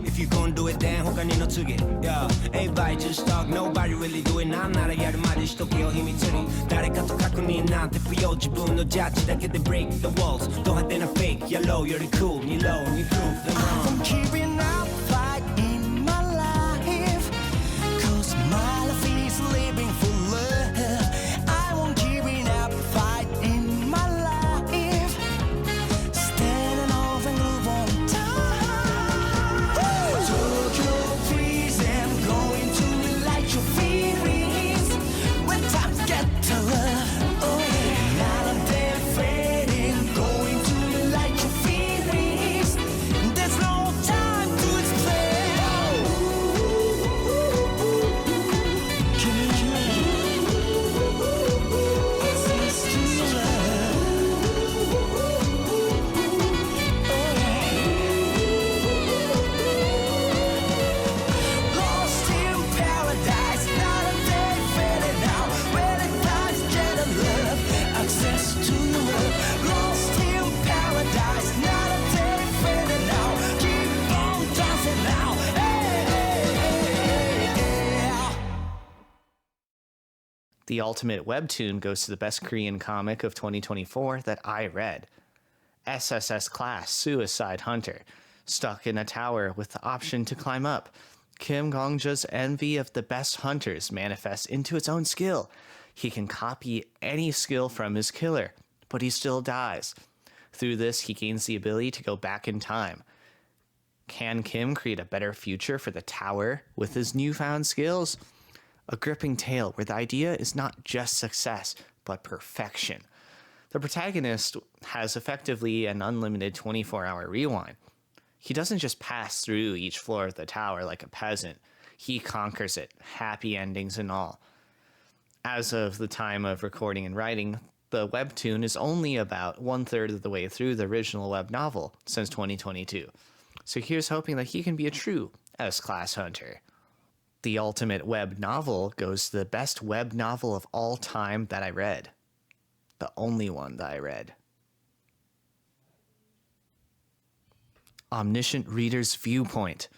If you gon' do it, then 他にの次 Yeah, everybody just talk, nobody really do it なんならやるまでしとけよ秘密に誰かと確認なんて不要自分のジャッジだけで break the walls ド派手な fake やろうより cool に low に prove them wrong I'm keeping up fight in my life Cause my life is living for love I won't giving up fight in my life Standing off and groove on time The ultimate webtoon goes to the best Korean comic of 2024 that I read. SSS Class Suicide Hunter. Stuck in a tower with the option to climb up, Kim Gongja's envy of the best hunters manifests into its own skill. He can copy any skill from his killer, but he still dies. Through this, he gains the ability to go back in time. Can Kim create a better future for the tower with his newfound skills? A gripping tale where the idea is not just success, but perfection. The protagonist has effectively an unlimited 24-hour rewind. He doesn't just pass through each floor of the tower like a peasant. he conquers it, happy endings and all. As of the time of recording and writing, the webtoon is only about 1/3 of the way through the original web novel since 2022. So here's hoping that he can be a true S-class hunter. The ultimate web novel goes to the best web novel of all time that I read. The only one that I read. Omniscient Reader's Viewpoint.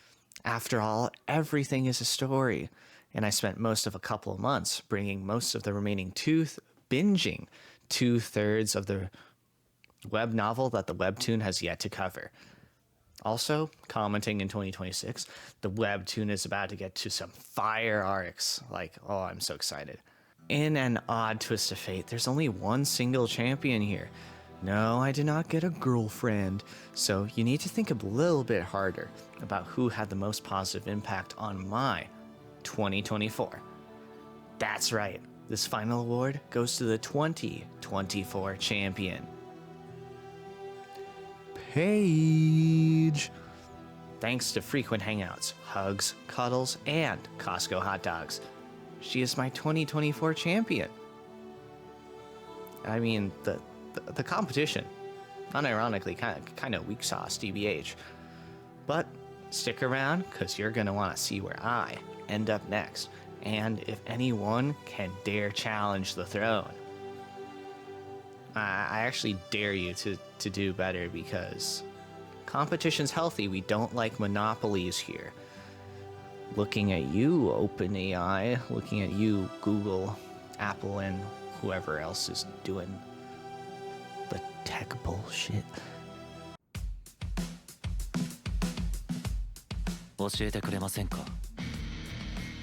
After all, everything is a story, and I spent most of a couple of months bringing most of the remaining binging 2/3 of the web novel that the webtoon has yet to cover. Also, commenting in 2026, the webtoon is about to get to some fire arcs. Like, oh, I'm so excited. In an odd twist of fate, there's only one single champion here. No, I did not get a girlfriend, so you need to think a little bit harder about who had the most positive impact on my 2024. That's right, this final award goes to the 2024 champion. Paige. Thanks to frequent hangouts, hugs, cuddles, and Costco hot dogs, she is my 2024 champion. I mean, the competition, unironically, kind of weak sauce, TBH. But stick around, because you're going to want to see where I end up next, and if anyone can dare challenge the throne. I actually dare you to do better, because competition's healthy. We don't like monopolies here. Looking at you, OpenAI, looking at you, Google, Apple, and whoever else is doing the tech bullshit. 教えてくれませんか？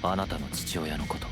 あなたの父親のこと。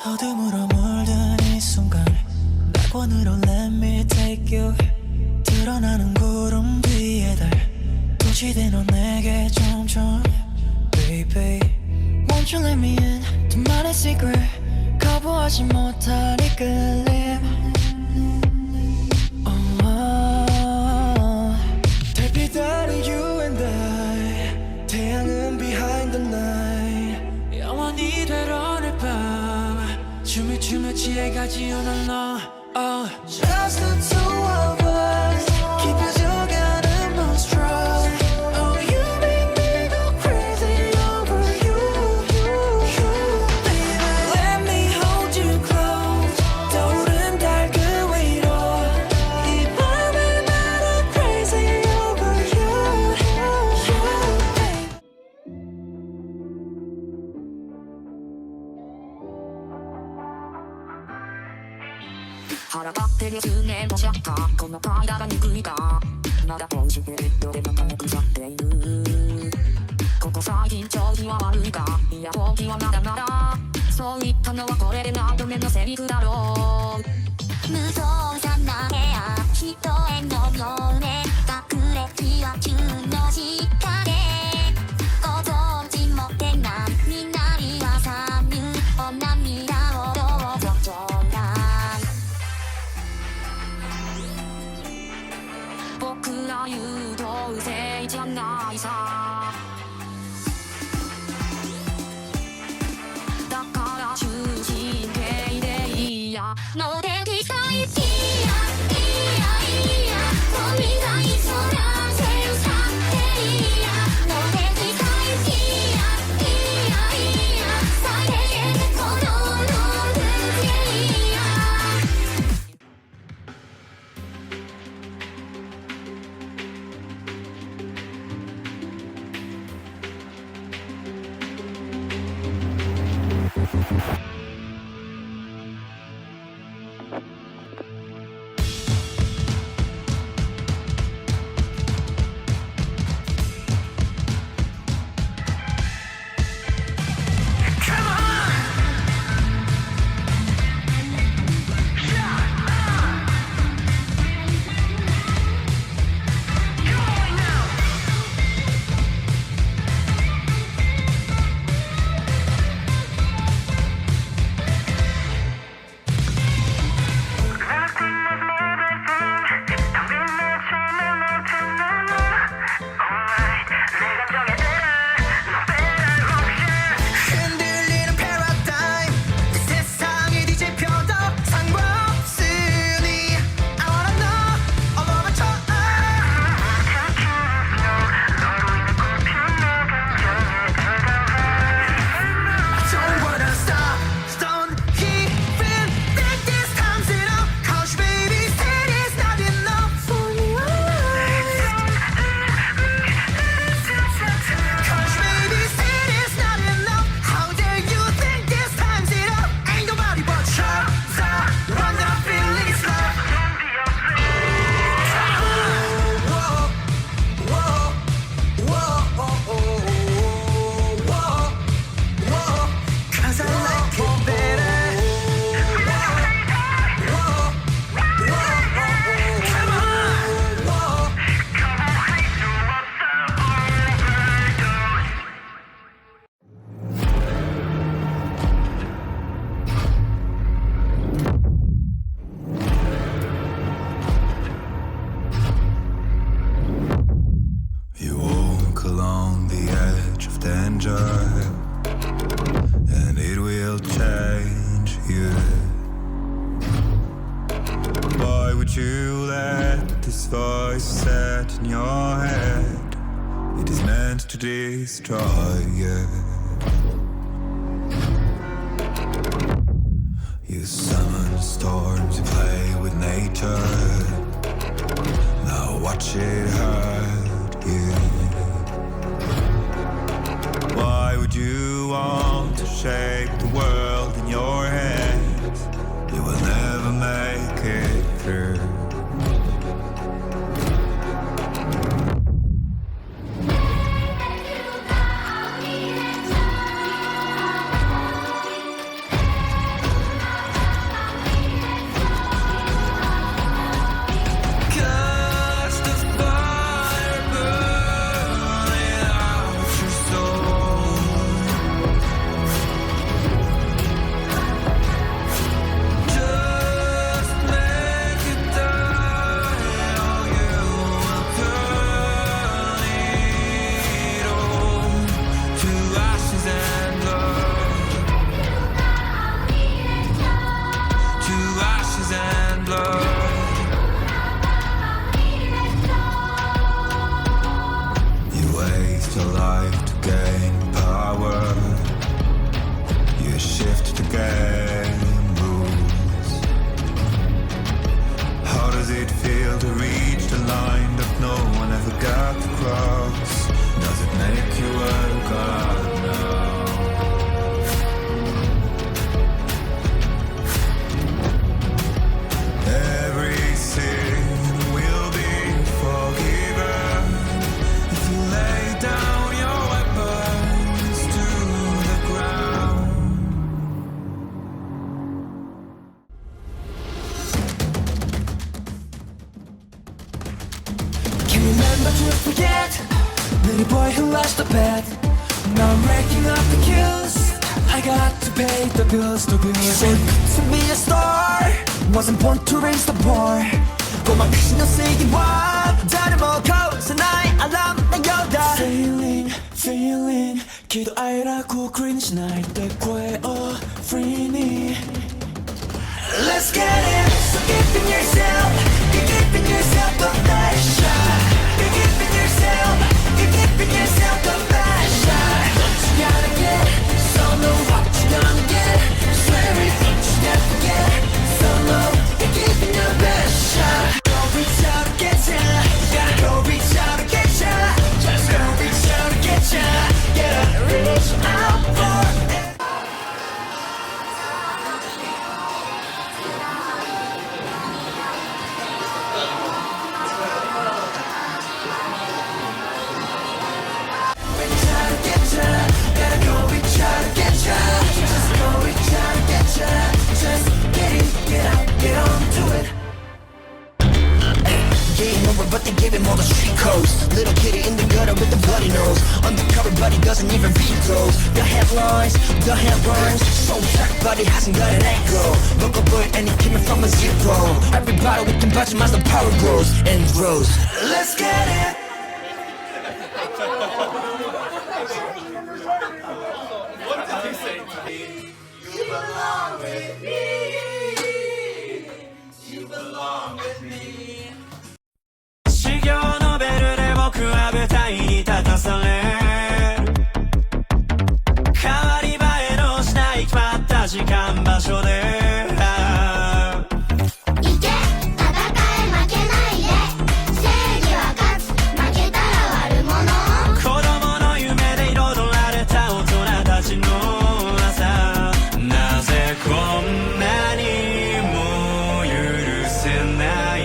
어둠으로 물든 이 순간 낙원으로 let me take you 드러나는 구름 뒤에 달 도시대 넌 내게 점점 baby Won't you let me in 둘만의 secret 거부하지 못할 이 끌림 달빛 아래 you and I 태양은 behind the night 영원히 되려 오늘 밤 춤을 취해가지 오늘 너 Just the two of us 깊어져가는 monstrous Oh you make me go crazy over you Baby let me hold you close 떠오른 달 그 위로 이 밤을 날아 crazy over you腹ばってる10年もしゃったこの体が憎いがまだこうしてどれもかめ腐っているここ最近調子は悪いがいや時はまだまだそう言ったのはこれで何度目のセリフだろう無造作な部屋人へのようね隠れ気は中の下でご存知もてなみなりはさぬお涙をどうぞちょうだい僕ら優等生じゃないさだから終身刑でいいやのできたいいやいやいや飛びたい空全去っていいやのできたいいやいや最低限この動物でいいや흔들리는 paradigm 이 세상이 뒤집혀도 상관없으니 I wanna know all over I don't wanna stop don't even think this time's enough Cause baby said it's not enough for you Cause baby said it's not enough How dare you think this time's enough Ain't nobody but you The one that I'm feeling is love Whoa, whoa, whoa, whoa, whoa Cause I like it better Whoa, whoa, come on Whoa You walk along the edge of danger, and it will change you. Why would you let this voice set in your head? It is meant to destroy you. You summon storms, you play with nature. Now watch it hurt you. Why would you want to shape the world in your hands? You will never make it through. blood. You waste your life to gain power. You shift to gain rules. How does it feel to reach the line that no one ever got to cross? Does it make you a god now? Every sin will be forgiven if you lay down your weapons to the ground. Can you remember to forget? Little boy who lost the bet. Now I'm racking up the kills. I got to pay the bills, the bills. Said to be a star, wasn't born to raise the bar. 꼬마 귀신을 쓰기와 다른 먹고 사나이 알람 당겨다. Feeling, feeling 기도하라고 cringe 날때 quail free me. Let's get it. So giving yourself, you're giving yourself the best shot. You're giving yourself, you're giving yourself the best shot. What you gotta get, so know what you gonna get. Swear it, what you never get. So know you're giving your best shot. Go reach out and get ya. Gotta go reach out and get ya. Just go reach out and get ya. Gotta reach out for it. But they give him all the street codes. Little kitty in the gutter with the bloody nose. Undercover but he doesn't even read those. The headlines, the headlines. So track but he hasn't got an echo. Look up and he came from a zero. Everybody we can budget as the power grows and grows. Let's get it. What did he say? You belong with me. You belong with me. 修行のベルで僕は舞台に立たされ変わり映えのしない決まった時間場所でいけ戦え負けないで正義は勝つ負けたら悪者子供の夢で彩られた大人たちの朝なぜこんなにも許せない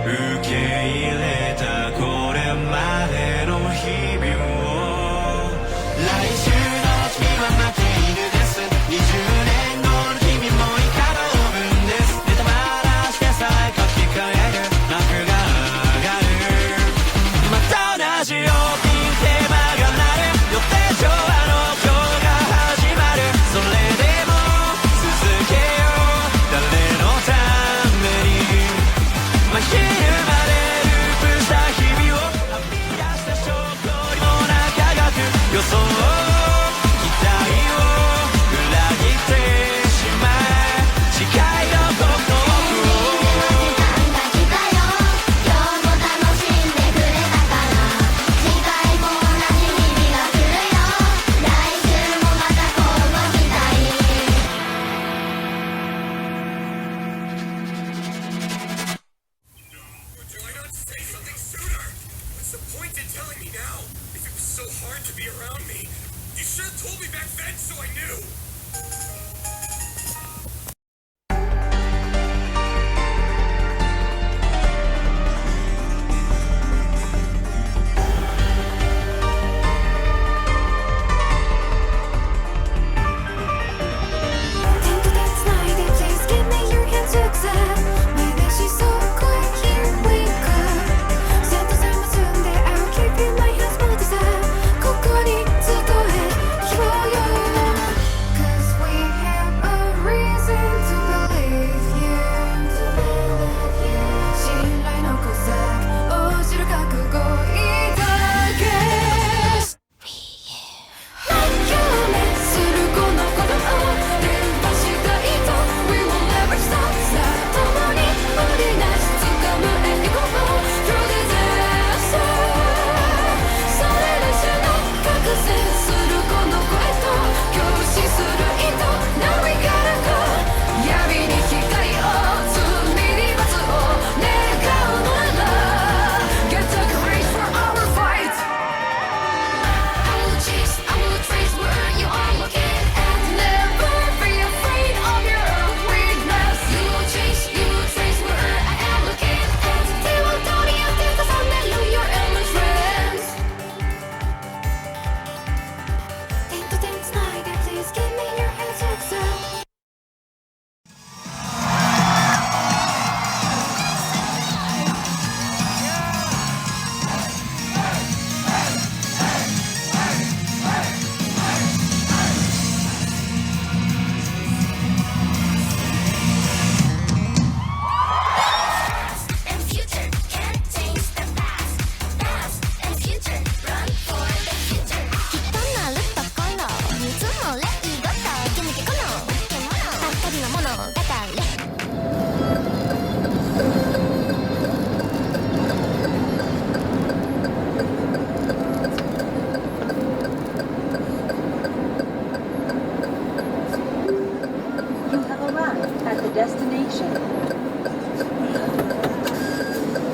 受け入れたこれまでの日々を来週の君は負け犬です20年後の君 destination.